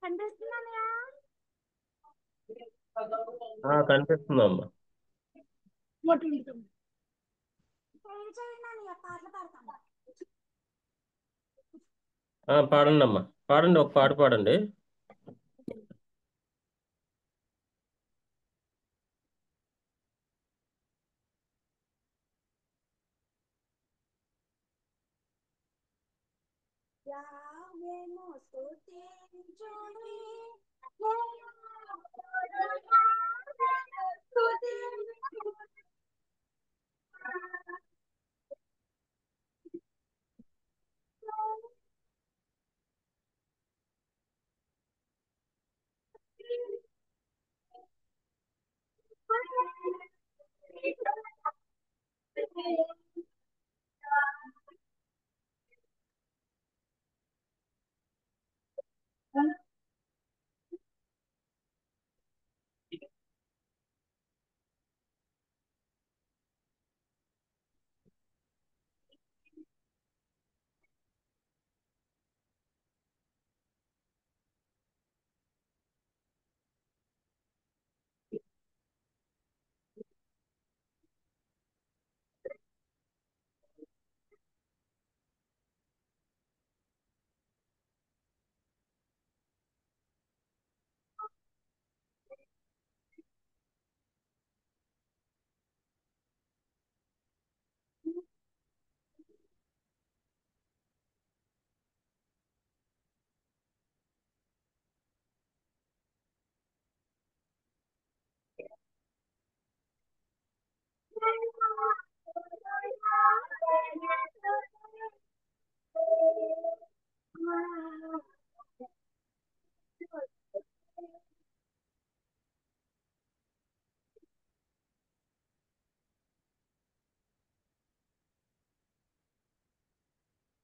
కనిపిస్తున్నానయా? కనిపిస్తుందమ్మా. ఏం చేయండి పాటలు పాడతాను. పాడండి అమ్మా, పాడండి, ఒక పాట పాడండి. యావేమో స్తుతించుడి, స్తుతించుడి.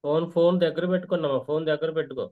ఫోన్ ఫోన్ దగ్గర పెట్టుకున్నామా, ఫోన్ దగ్గర పెట్టుకో.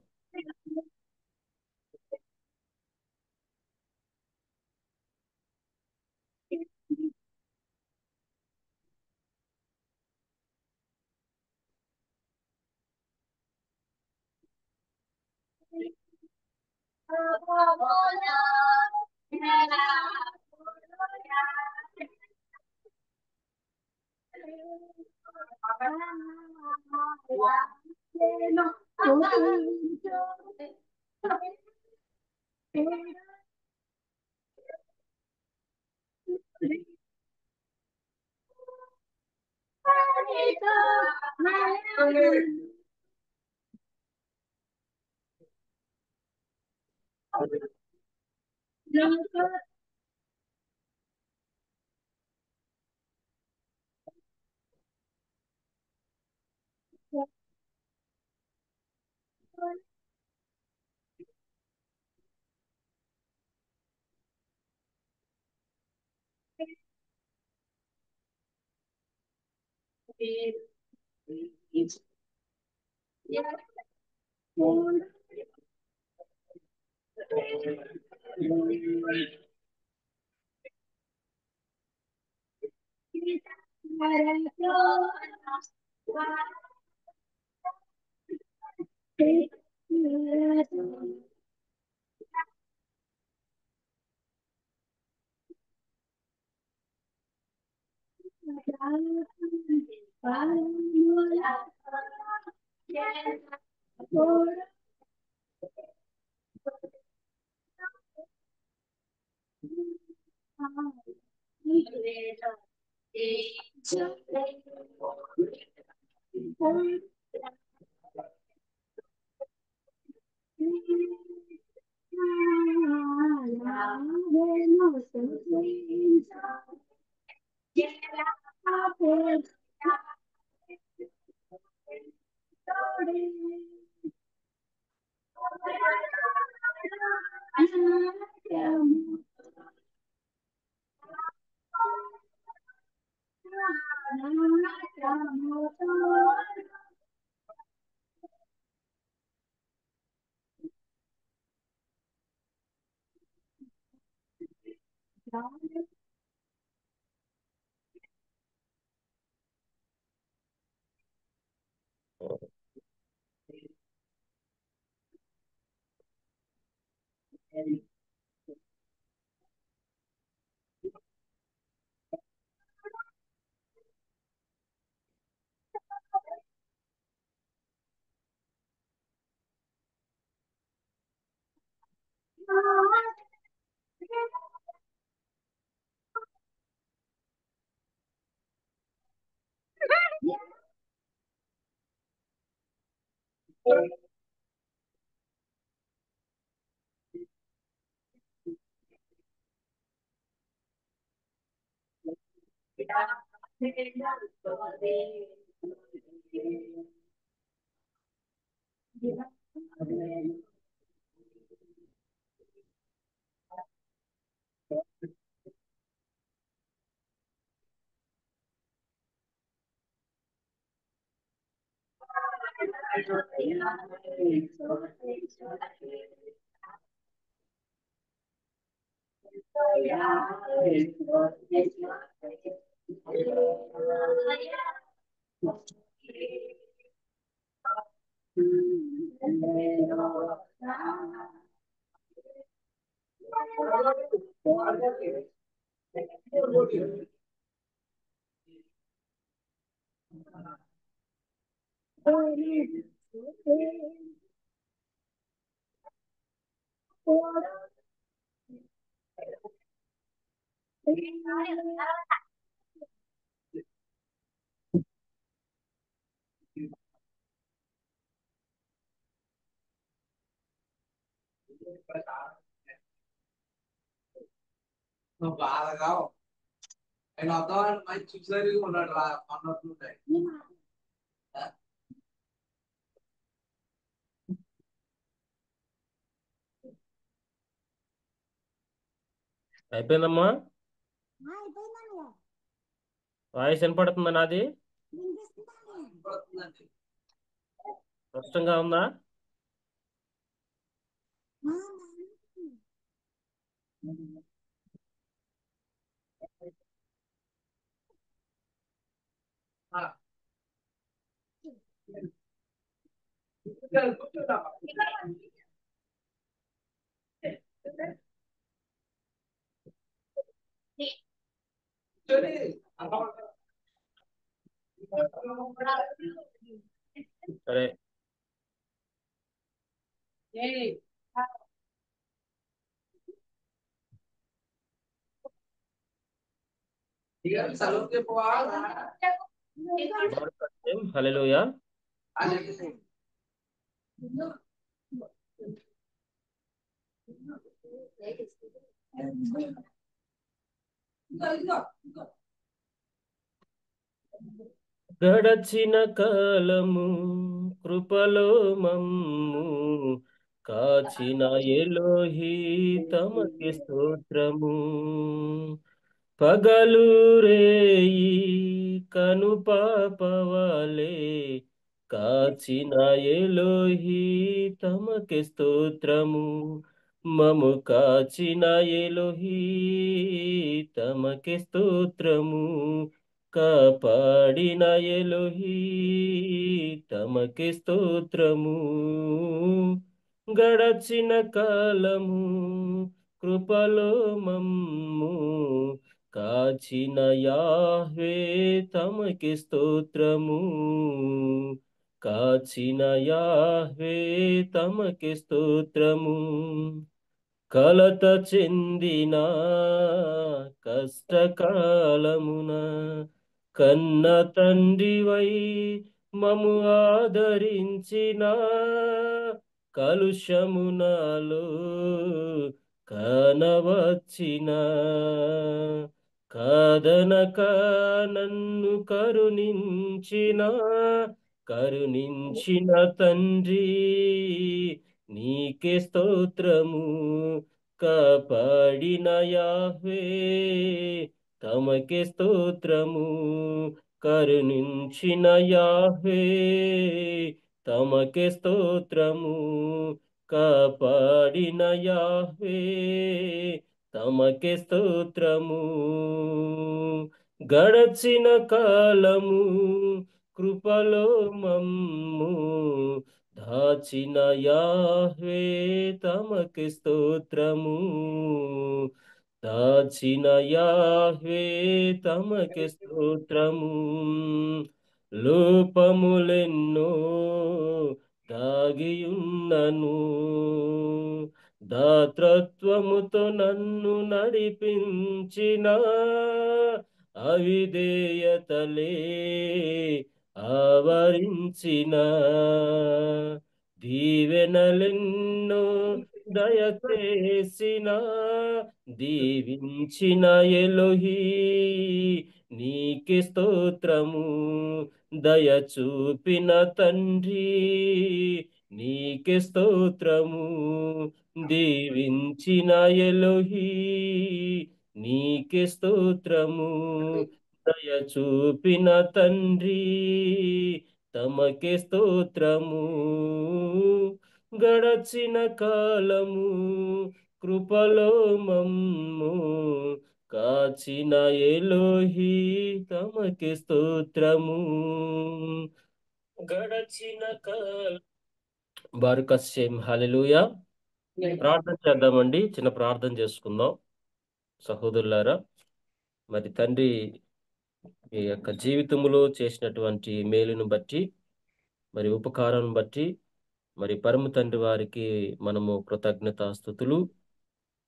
నువ్వు బాధగా ఆయన వద్దామని మంచి చూసరిగా ఉన్నాడు రా అన్నట్లుంటాయి. అయిపోయిందమ్మా. అయిపోయిందన్నయ్య. వాయిస్ వినపడుతుందా నాది? వినిపిస్తుందన్నయ్య. పడుతుందండి. స్పష్టంగా ఉందా? ఆ. కూర్చోండి, కూర్చోండి. కూర్చోండి. సరే. ఇక సెలవు చెప్పవా? హల్లెలూయా. అది గడచిన కాలము కృపలో మమ్ము కాచిన ఎలోహి తమకి స్తోత్రము. పగలు రేయి కను పాపవలే కాచిన ఎలోహి తమకి స్తోత్రము. మము కాచిన ఎలోహి తమకి స్తోత్రము. కాపాడిన ఎలోహి తమకి స్తోత్రము. గడచిన కాలము కృపలో మమ్ము కాచిన యాహ్వే తమకి స్తోత్రము. కాచిన యాహ్వే తమకి స్తోత్రము. కలత చెందిన కష్టకాలమున కన్న తండ్రివై మము ఆదరించిన కలుషమునాలో కనవచ్చిన కాదనక నన్ను కరుణించిన తండ్రి నీకే స్తోత్రము. కాపాడిన యాహ్వే తమకే స్తోత్రము. కరుణించిన యాహ్వే తమకే స్తోత్రము. కాపాడిన యాహ్వే తమకే స్తోత్రము. గడచిన కాలము కృపలో మమ్ము దాచిన యాహ్వే తమకి స్తోత్రము. దాచిన యాహ్వే తమకి స్తోత్రము. లోపములెన్నో దాగియున్నను, దాతృత్వముతో నన్ను నడిపించిన అవిధేయతలే ఆవరించిన దీవెనలెన్నో దయచేసిన దీవించిన ఎలోహీ నీకే స్తోత్రము. దయ చూపిన తండ్రి నీకే స్తోత్రము. దీవించిన ఎలోహీ నీకే స్తోత్రము. దయ చూపిన తండ్రి తమకే స్తోత్రము. గడచిన కాలము కృపలో మమ్ము కాచిన ఎలోహీ తమకే స్తోత్రము. గడచిన కాలం బారుకస్యం. హల్లెలూయా. ప్రార్థన చేద్దామండి. చిన్న ప్రార్థన చేసుకుందాం సహోదరులారా. మరి తండ్రి మీ యొక్క జీవితంలో చేసినటువంటి మేలును బట్టి, మరి ఉపకారం బట్టి, మరి పరమ తండ్రి వారికి మనము కృతజ్ఞతాస్తుతులు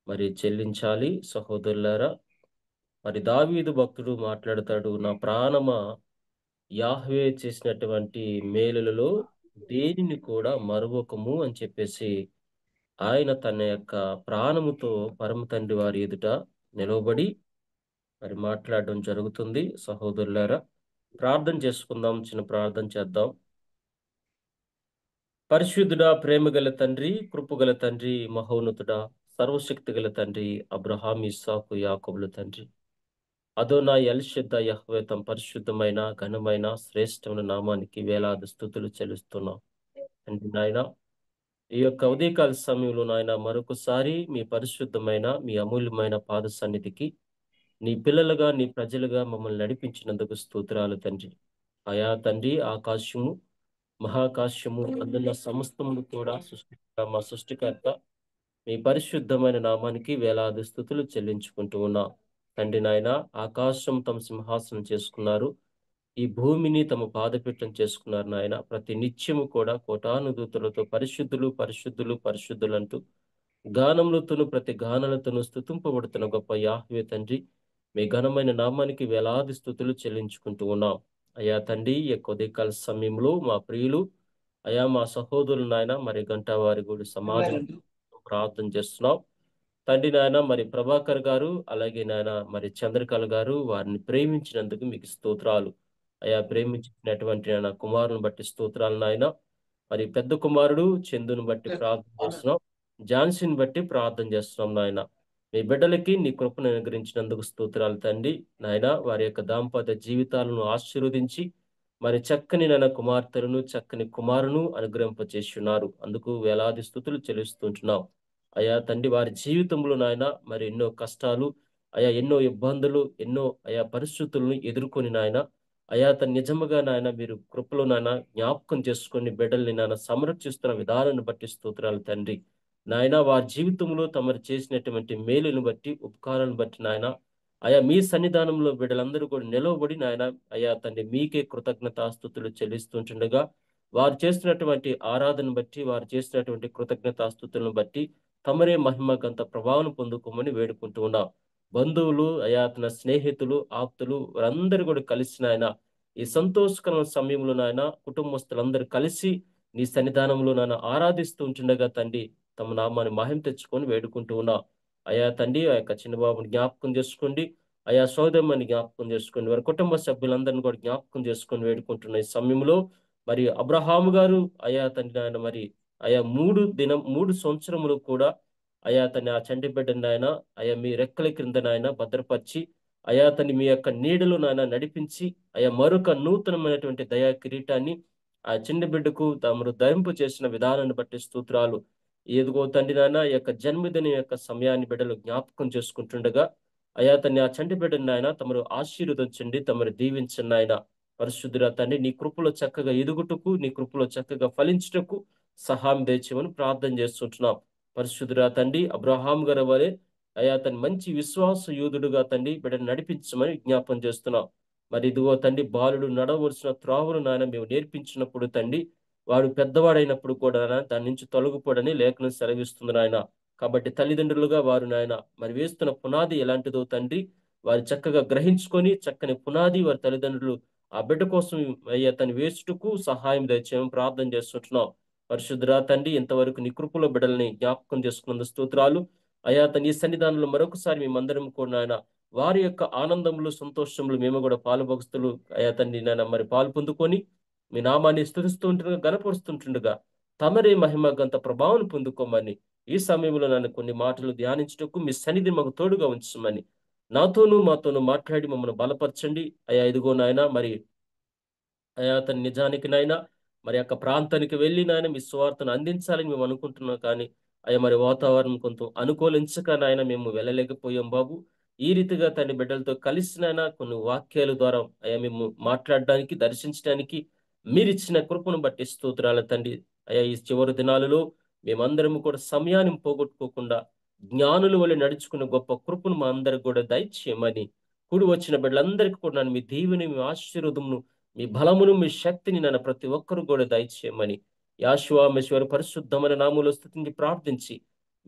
మరి చెల్లించాలి సహోదరులారా. మరి దావీదు భక్తుడు మాట్లాడతాడు, నా ప్రాణమా యాహ్వే చేసినటువంటి మేలులలో దేనిని కూడా మరువకము అని చెప్పేసి ఆయన తన యొక్క ప్రాణముతో పరమ తండ్రి వారి ఎదుట నిలవబడి మరి మాట్లాడడం జరుగుతుంది సహోదరులారా. ప్రార్థన చేసుకుందాం, చిన్న ప్రార్థన చేద్దాం. పరిశుద్ధుడా, ప్రేమగల తండ్రి, కృపగల తండ్రి, మహోన్నతుడా, సర్వశక్తి గల తండ్రి, అబ్రహాం, ఇస్సాకు, యాకోబుల తండ్రి, అదోనా ఎల్షద్ద యెహోవా తమ పరిశుద్ధమైన ఘనమైన శ్రేష్టమైన నామానికి వేలాది స్తుతులు చెల్లిస్తున్నాం తండ్రి. నాయన ఈ యొక్క ఉదయకాల సమయంలో నాయన మరొకసారి మీ పరిశుద్ధమైన మీ అమూల్యమైన పాద సన్నిధికి నీ పిల్లలుగా నీ ప్రజలుగా మమ్మల్ని నడిపించినందుకు స్తోత్రాలు తండ్రి. అయా తండ్రి, ఆకాశము మహాకాశము అందున్న సమస్తమును కూడా మా సృష్టికర్త మీ పరిశుద్ధమైన నామానికి వేలాది స్తుతులు చెల్లించుకుంటూ ఉన్నాం తండ్రి. నాయన ఆకాశం తమ సింహాసనం చేసుకున్నారు, ఈ భూమిని తమ పాదపీఠం చేసుకున్నారు నాయన. ప్రతి నిత్యము కూడా కోటాను దూతలతో పరిశుద్ధులు పరిశుద్ధులు పరిశుద్ధులు అంటూ గానములతోను ప్రతి గానాలతోనూ స్తుతింపబడుతున్న గొప్ప యాహ్వే తండ్రి, మీ ఘనమైన నామానికి వేలాది స్తుతులు చెల్లించుకుంటూ ఉన్నాం అయా తండ్రి. ఈ యొక్క ఉదయకాల సమయంలో మా ప్రియులు అయా మా సహోదరులు నాయన మరి గంటా వారి కూడా సమాజం ప్రార్థన చేస్తున్నాం తండ్రి. నాయన మరి ప్రభాకర్ గారు అలాగే నాయన మరి చంద్రకళ గారు వారిని ప్రేమించినందుకు మీకు స్తోత్రాలు అయా. ప్రేమించినటువంటి నాయన కుమారుని బట్టి స్తోత్రాలు నాయన. మరి పెద్ద కుమారుడు చందుని బట్టి ప్రార్థన చేస్తున్నాం, ఝాన్సీని బట్టి ప్రార్థన చేస్తున్నాం నాయన. మీ బిడ్డలకి నీ కృపను అనుగ్రహించినందుకు స్తోత్రాలు తండ్రి. నాయన వారి యొక్క దాంపత్య జీవితాలను ఆశీర్వదించి మరి చక్కని నాయన కుమార్తెలను చక్కని కుమారును అనుగ్రహింపచేసి ఉన్నారు, అందుకు వేలాది స్తుతులు చెల్లిస్తుంటున్నాం అయా తండ్రి. వారి జీవితంలో నాయన మరి ఎన్నో కష్టాలు అయా, ఎన్నో ఇబ్బందులు, ఎన్నో అయా పరిస్థితులను ఎదుర్కొని నాయన అయా తన నిజముగా నాయన మీరు కృపలో నాయన జ్ఞాపకం చేసుకొని బిడ్డల్ని నాయన సంరక్షిస్తున్న విధానాన్ని బట్టి స్తోత్రాలు తండ్రి. నాయన వారి జీవితంలో తమరు చేసినటువంటి మేలును బట్టి ఉపకారాలను బట్టి నాయన అయా మీ సన్నిధానంలో బిడ్డలందరూ కూడా నిలవబడి నాయన అయా తండ్రి మీకే కృతజ్ఞతాస్తుతులు చెల్లిస్తుంటుండగా వారు చేస్తున్నటువంటి ఆరాధన బట్టి వారు చేసినటువంటి కృతజ్ఞతాస్తుతులను బట్టి తమరే మహిమకంత ప్రభావం పొందుకోమని వేడుకుంటూ ఉన్నాం. బంధువులు అయా తన స్నేహితులు ఆప్తులు వారందరూ కూడా కలిసి నాయన ఈ సంతోషకరమైన సమయంలో నాయన కుటుంబస్తులందరూ కలిసి నీ సన్నిధానంలో నాయన ఆరాధిస్తూ ఉంటుండగా తండ్రి తమ నామాన్ని మహిమ తెచ్చుకొని వేడుకుంటూ ఉన్నాం అయా తండ్రి. ఆ యొక్క చిన్నబాబుని జ్ఞాపకం చేసుకోండి అయా, సోదమ్మని జ్ఞాపకం చేసుకోండి, వారి కుటుంబ సభ్యులందరినీ కూడా జ్ఞాపకం చేసుకొని వేడుకుంటున్న ఈ సమయంలో మరి అబ్రహాము గారు అయా తండ్రి ఆయన మరి అయా 3 సంవత్సరములు కూడా అయా తన ఆ చంటి బిడ్డని నాయన అయా మీ రెక్కల క్రింద నాయన భద్రపరిచి అయా తని మీ యొక్క నీడలో నాయన నడిపించి అయా మరొక నూతనమైనటువంటి దయా కిరీటాన్ని ఆ చిన్న బిడ్డకు తమరు ధరింపు చేసిన విధానాన్ని బట్టి స్తోత్రాలు. ఎదుగో తండ్రి నాయన ఈ యొక్క జన్మదిన యొక్క సమయాన్ని బిడ్డలు జ్ఞాపకం చేసుకుంటుండగా అయా తన్ని ఆ చంటి బిడ్డని నాయన తమరు ఆశీర్వదించండి, తమరు దీవించండి నాయన. పరిశుద్ధుడా తండ్రి నీ కృపలో చక్కగా ఎదుగుటకు, నీ కృపలో చక్కగా ఫలించుటకు సహాయం దయచేయమని ప్రార్థన చేస్తుంటున్నాం. పరిశుద్ధుడా తండ్రి అబ్రహాం గారి వలె అయా తన మంచి విశ్వాస యోధుడుగా తండ్రి బిడ్డను నడిపించమని విజ్ఞాపన చేస్తున్నాం. మరి ఇదిగో తండ్రి బాలుడు నడవలసిన త్రోవలు నాయన మేము నేర్పించినప్పుడు తండ్రి వాడు పెద్దవాడైనప్పుడు కూడా దాని నుంచి తొలగిపోడని లేఖనం సెలవిస్తుంది నాయన. కాబట్టి తల్లిదండ్రులుగా వారు నాయన మరి వేస్తున్న పునాది ఎలాంటిదో తండ్రి వారు చక్కగా గ్రహించుకొని చక్కని పునాది వారి తల్లిదండ్రులు ఆ బిడ్డ కోసం అయ్యా తను వేసుటకు సహాయం దయచేయమని ప్రార్థన చేస్తుంటున్నాం. పరిశుద్ధుడా తండ్రి ఇంతవరకు నీ కృపలో బిడ్డల్ని జ్ఞాపకం చేసుకున్నందు స్తోత్రాలు. అయా తన ఈ సన్నిధానంలో మరొకసారి మేమందరం కూడా నాయన వారి యొక్క ఆనందములు సంతోషములు మేము కూడా పాలుభక్తులు అయా తండ్రి నాయన మరి పాలు పొందుకొని మీ నామాన్ని స్తుతిస్తుండగా గనపరుస్తుంటుండగా తమరే మహిమ గంత ప్రభావం పొందుకోమని ఈ సమయంలో నన్ను కొన్ని మాటలు ధ్యానించుటకు మీ సన్నిధి మాకు తోడుగా ఉంచమని నాతోనూ మాతోనూ మాట్లాడి మమ్మల్ని బలపరచండి. అయా ఇదిగో నాయన మరి అయా అతని నిజానికి నాయన మరి యొక్క ప్రాంతానికి వెళ్ళి నాయన మీ సువార్తను అందించాలని మేము అనుకుంటున్నాం. కానీ అయ్యా మరి వాతావరణం కొంత అనుకూలించక నాయన మేము వెళ్ళలేకపోయాం బాబు. ఈ రీతిగా తన బిడ్డలతో కలిసినైనా కొన్ని వాక్యాల ద్వారా అయ్యా మేము మాట్లాడడానికి దర్శించడానికి మీరు ఇచ్చిన కృపను బట్టి స్తోత్రాల తండ్రి. అయ్యా ఈ చివరి దినాలలో మేమందరం కూడా సమయాన్ని పోగొట్టుకోకుండా జ్ఞానుల వల్ల నడుచుకున్న గొప్ప కృపను మా అందరికి కూడా దయచేయమని కూడి వచ్చిన బిడ్డలందరికీ కూడా నన్ను మీ దీవెని మీ ఆశీర్వదమును మీ బలమును మీ శక్తిని నన్ను ప్రతి ఒక్కరు కూడా దయచేయమని యాశువామేశ్వర పరిశుద్ధమైన నామములో స్తుతించి ప్రార్థించి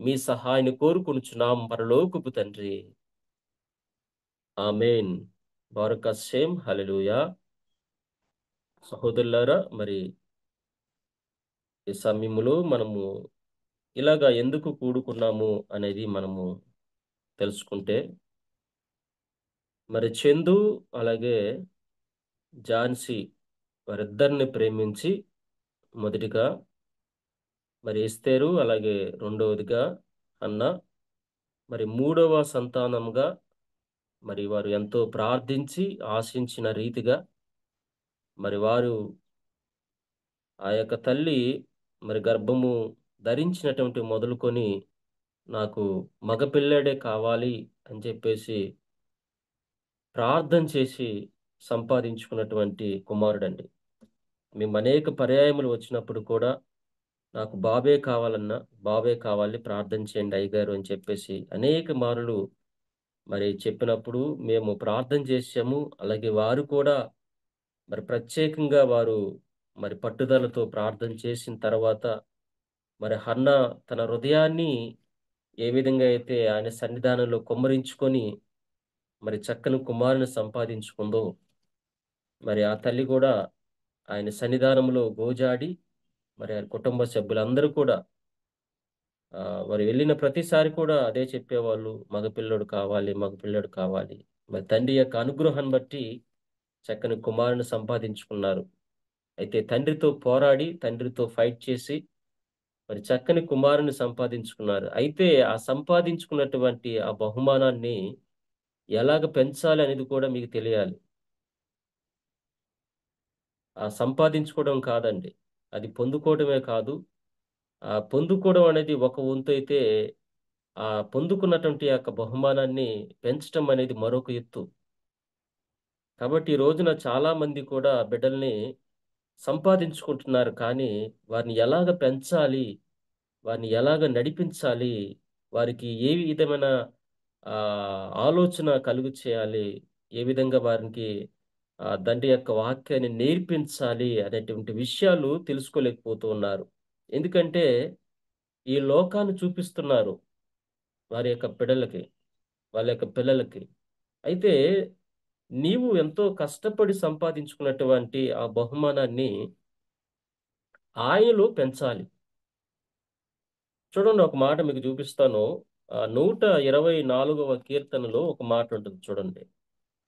మీ సహాయాన్ని కోరుకొనుచున్నాం పరలోకపు తండ్రి. ఆమేన్. బారక సేమ్ హల్లెలూయా. సహోదరులారా మరి ఈ సమయములో మనము ఇలాగా ఎందుకు కూడుకున్నాము అనేది మనము తెలుసుకుంటే మరి చందు అలాగే ఝాన్సీ వారిద్దరిని ప్రేమించి మొదటిగా మరి ఎస్తేరు అలాగే రెండవదిగా అన్న మరి మూడవ సంతానంగా మరి వారు ఎంతో ప్రార్థించి ఆశించిన రీతిగా మరి వారు ఆ యొక్క తల్లి మరి గర్భము ధరించినటువంటి మొదలుకొని నాకు మగపిల్లడే కావాలి అని చెప్పేసి ప్రార్థన చేసి సంపాదించుకున్నటువంటి కుమారుడండి. మేము అనేక పర్యాయములు వచ్చినప్పుడు కూడా నాకు బాబే కావాలన్నా బాబే కావాలి ప్రార్థన చేయండి అయ్యగారు అని చెప్పేసి అనేక మారులు మరి చెప్పినప్పుడు మేము ప్రార్థన చేసాము. అలాగే వారు కూడా మరి ప్రత్యేకంగా వారు మరి పట్టుదలతో ప్రార్థన చేసిన తర్వాత మరి హన్న తన హృదయాన్ని ఏ విధంగా అయితే ఆయన సన్నిధానంలో కుమ్మరించుకొని మరి చక్కని కుమారుని సంపాదించుకుందో మరి ఆ తల్లి కూడా ఆయన సన్నిధానంలో గోజాడి మరి ఆయన కుటుంబ సభ్యులందరూ కూడా వారు వెళ్ళిన ప్రతిసారి కూడా అదే చెప్పేవాళ్ళు, మగపిల్లడు కావాలి మగపిల్లడు కావాలి. మరి తండ్రి యొక్క అనుగ్రహాన్ని బట్టి చక్కని కుమారుని సంపాదించుకున్నారు. అయితే తండ్రితో పోరాడి తండ్రితో ఫైట్ చేసి మరి చక్కని కుమారుని సంపాదించుకున్నారు. అయితే ఆ సంపాదించుకున్నటువంటి ఆ బహుమానాన్ని ఎలాగ పెంచాలి అనేది కూడా మీకు తెలియాలి. ఆ సంపాదించుకోవడం కాదండి, అది పొందుకోవడమే కాదు. ఆ పొందుకోవడం అనేది ఒక వంతు అయితే ఆ పొందుకున్నటువంటి యొక్క బహుమానాన్ని పెంచడం అనేది మరొక ఎత్తు. కాబట్టి ఈ రోజున చాలా మంది కూడా బిడ్డల్ని సంపాదించుకుంటున్నారు. కానీ వారిని ఎలాగ పెంచాలి, వారిని ఎలాగ నడిపించాలి, వారికి ఏ విధమైన ఆలోచన కలుగు చేయాలి, ఏ విధంగా వారికి తండ్రి యొక్క వాక్యాన్ని నేర్పించాలి అనేటువంటి విషయాలు తెలుసుకోలేకపోతూ ఉన్నారు. ఎందుకంటే ఈ లోకాన్ని చూపిస్తున్నారు వారి యొక్క బిడ్డలకి, వాళ్ళ యొక్క పిల్లలకి. అయితే నీవు ఎంతో కష్టపడి సంపాదించుకున్నటువంటి ఆ బహుమానాన్ని ఆయనలో పెంచాలి. చూడండి, ఒక మాట మీకు చూపిస్తాను. 124వ కీర్తనలో ఒక మాట ఉంటుంది చూడండి.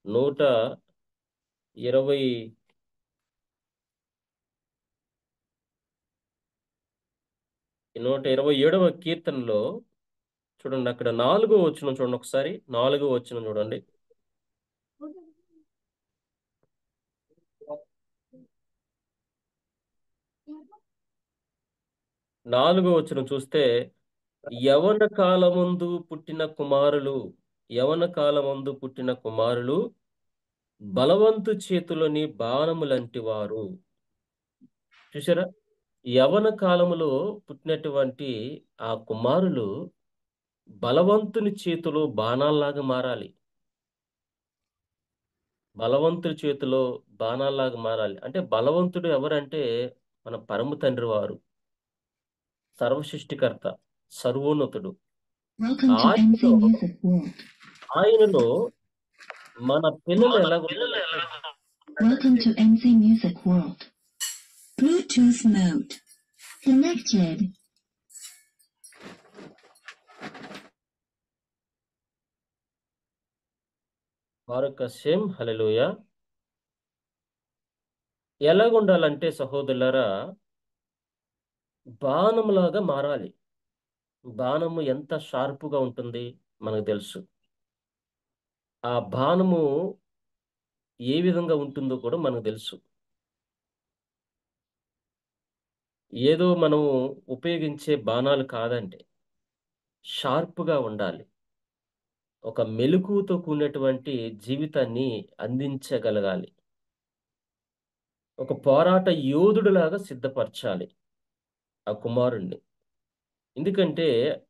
127వ కీర్తనలో చూడండి, అక్కడ 4వ వచనం చూడండి ఒకసారి. 4వ వచనం చూడండి. 4వ వచనం చూస్తే యవన కాలమందు పుట్టిన కుమారులు బలవంతు చేతిలోని బాణములంటి వారు. చూసారా? యవన కాలములో పుట్టినటువంటి ఆ కుమారులు బలవంతుని చేతిలో బాణాల్లాగా మారాలి. బలవంతుడి చేతిలో బాణాల్లాగా మారాలి. అంటే బలవంతుడు ఎవరంటే మన పరమ తండ్రి వారు, సర్వసృష్టికర్త, సర్వోన్నతుడు. Welcome to MC ఆయనలో Music World. ఆయనలో మన పిల్లలు ఎలాగుండాలంటే Welcome to MC Music World. Bluetooth mode. Connected. Baruch Hashem, hallelujah. ఎలాగుండాలంటే సహోదరులారా, బాణంలాగా మారాలి. బాణము ఎంత షార్పుగా ఉంటుంది మనకు తెలుసు. ఆ బాణము ఏ విధంగా ఉంటుందో కూడా మనకు తెలుసు. ఏదో మనము ఉపయోగించే బాణాలు కాదండి, షార్ప్గా ఉండాలి. ఒక మెలకువతో కూడినటువంటి జీవితాన్ని అందించగలగాలి. ఒక పోరాట యోధుడిలాగా సిద్ధపరచాలి ఆ కుమారుణ్ణి. ఎందుకంటే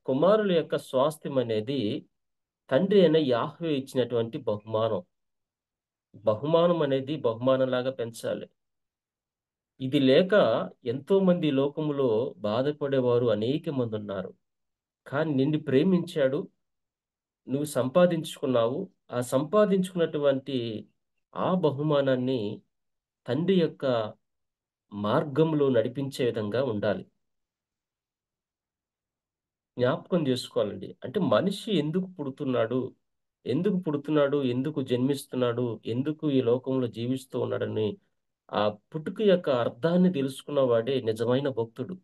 కుమారుల యొక్క స్వాస్థ్యం అనేది తండ్రి అయిన యాహ్వే ఇచ్చినటువంటి బహుమానం. బహుమానం అనేది బహుమానంలాగా పెంచాలి. ఇది లేక ఎంతో మంది లోకములో బాధపడేవారు అనేక మంది ఉన్నారు. కానీ నిన్ను ప్రేమించాడు, నువ్వు సంపాదించుకున్నావు. ఆ సంపాదించుకున్నటువంటి ఆ బహుమానాన్ని తండ్రి యొక్క మార్గంలో నడిపించే విధంగా ఉండాలి. జ్ఞాపకం చేసుకోవాలండి. అంటే మనిషి ఎందుకు పుడుతున్నాడు, ఎందుకు జన్మిస్తున్నాడు, ఎందుకు ఈ లోకంలో జీవిస్తూ ఉన్నాడని ఆ పుట్టుక యొక్క అర్థాన్ని తెలుసుకున్నవాడే నిజమైన భక్తుడు.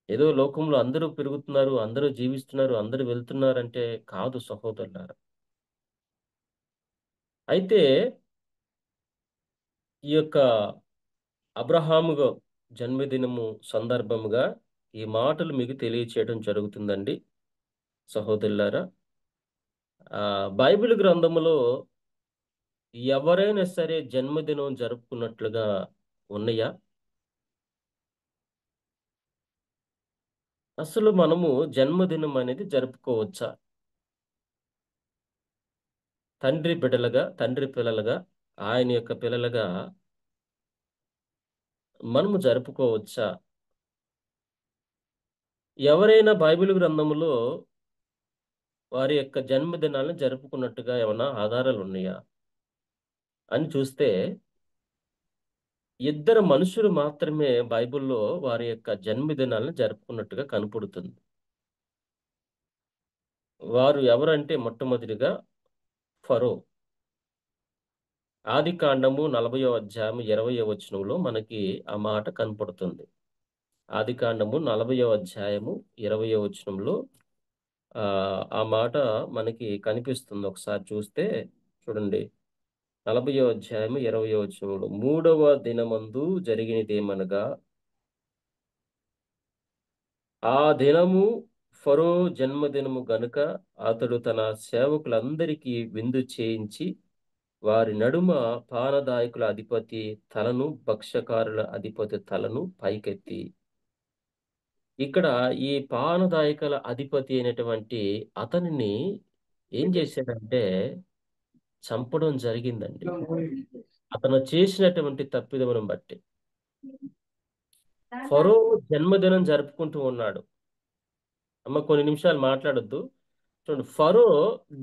ఏదో లోకంలో అందరూ పెరుగుతున్నారు, అందరూ జీవిస్తున్నారు, అందరూ వెళ్తున్నారంటే కాదు సహోదరులారా. అయితే ఈ యొక్క అబ్రహాము జన్మదినము సందర్భముగా ఈ మాటలు మీకు తెలియచేయడం జరుగుతుందండి సహోదరులారా. బైబిల్ గ్రంథములో ఎవరైనా సరే జన్మదినం జరుపుకున్నట్లుగా ఉన్నాయా? అసలు మనము జన్మదినం అనేది జరుపుకోవచ్చా? తండ్రి పిల్లలుగా ఆయన యొక్క పిల్లలుగా మనము జరుపుకోవచ్చా? ఎవరైనా బైబిల్ గ్రంథములో వారి యొక్క జన్మదినాలను జరుపుకున్నట్టుగా ఏమైనా ఆధారాలు ఉన్నాయా అని చూస్తే ఇద్దరు మనుషులు మాత్రమే బైబిల్లో వారి యొక్క జన్మదినాలను జరుపుకున్నట్టుగా కనపడుతుంది. వారు ఎవరంటే మొట్టమొదటిగా ఫరో. ఆదికాండము 40వ అధ్యాయం 20వ వచనంలో మనకి ఆ మాట కనపడుతుంది. ఆదికాండము 40వ అధ్యాయము 20వ వచనంలో ఆ మాట మనకి కనిపిస్తుంది. ఒకసారి చూస్తే చూడండి, 40వ అధ్యాయము 20వ వచనంలో, 3వ దినమందు జరిగినదేమనగా ఆ దినము ఫరో జన్మదినము గనుక అతడు తన సేవకులందరికీ విందు చేయించి వారి నడుమ పానదాయకుల అధిపతి తలను, భక్ష్యకారుల అధిపతి తలను పైకెత్తి. ఇక్కడ ఈ పానదాయకుల అధిపతి అయినటువంటి అతనిని ఏం చేశాడంటే చంపడం జరిగిందండి, అతను చేసినటువంటి తప్పిదమును బట్టి. ఫరో జన్మదినం జరుపుకుంటూ ఉన్నాడు. అమ్మ కొన్ని నిమిషాలు మాట్లాడొద్దు. చూడండి, ఫరో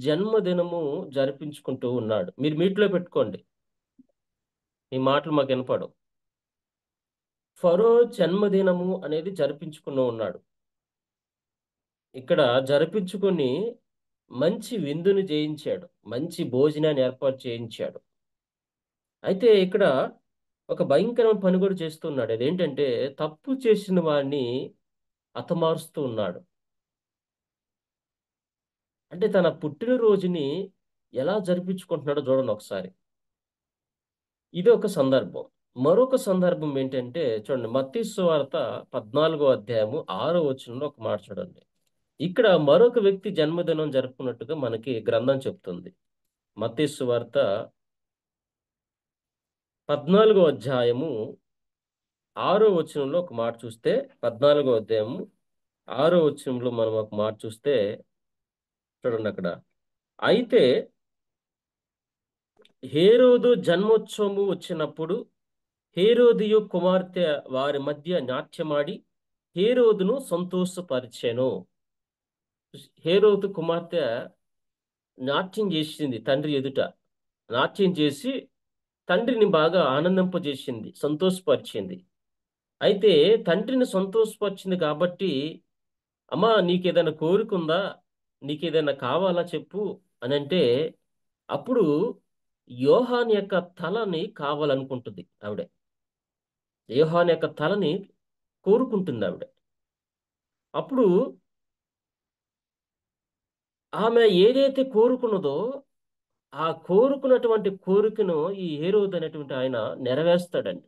జన్మదినము జరిపించుకుంటూ ఉన్నాడు. మీరు మీట్లో పెట్టుకోండి, ఈ మాటలు మాకు వినపడవు. ఫరో జన్మదినము అనేది జరిపించుకుని ఉన్నాడు. ఇక్కడ జరిపించుకొని మంచి విందుని చేయించాడు, మంచి భోజనాన్ని ఏర్పాటు చేయించాడు. అయితే ఇక్కడ ఒక భయంకరమైన పని కూడా చేస్తున్నాడు. అదేంటంటే తప్పు చేసిన వాడిని హతమారుస్తూ ఉన్నాడు. అంటే తన పుట్టినరోజుని ఎలా జరిపించుకుంటున్నాడో చూడండి ఒకసారి. ఇది ఒక సందర్భం. మరొక సందర్భం ఏంటంటే చూడండి, మత్తయి సువార్త 14వ అధ్యాయము 6వ వచనంలో ఒక మాట చూడండి. ఇక్కడ మరొక వ్యక్తి జన్మదినం జరుపుకున్నట్టుగా మనకి గ్రంథం చెప్తుంది. మత్తయి సువార్త 14వ అధ్యాయము 6వ వచనంలో ఒక మాట చూస్తే, 14వ అధ్యాయము 6వ వచనంలో మనం ఒక మాట చూస్తే చూడండి అక్కడ. అయితే హేరోదు జన్మోత్సవము వచ్చినప్పుడు హేరోదియు కుమార్తె వారి మధ్య నాట్యమాడి హేరోదును సంతోషపరిచెను. హేరోదు కుమార్తె నాట్యం చేసింది తండ్రి ఎదుట. నాట్యం చేసి తండ్రిని బాగా ఆనందింపజేసింది, సంతోషపరిచింది. అయితే తండ్రిని సంతోషపరిచింది కాబట్టి, అమ్మా నీకేదైనా కోరికుందా, నీకేదైనా కావాలా చెప్పు అని అంటే, అప్పుడు యోహాన్ యొక్క తలని కావాలనుకుంటుంది ఆవిడ. యోహాన్ యొక్క తలని కోరుకుంటుంది ఆవిడ. అప్పుడు ఆమె ఏదైతే కోరుకున్నదో ఆ కోరుకున్నటువంటి కోరికను ఈ హేరోదు అనేటువంటి ఆయన నెరవేర్స్తాడండి.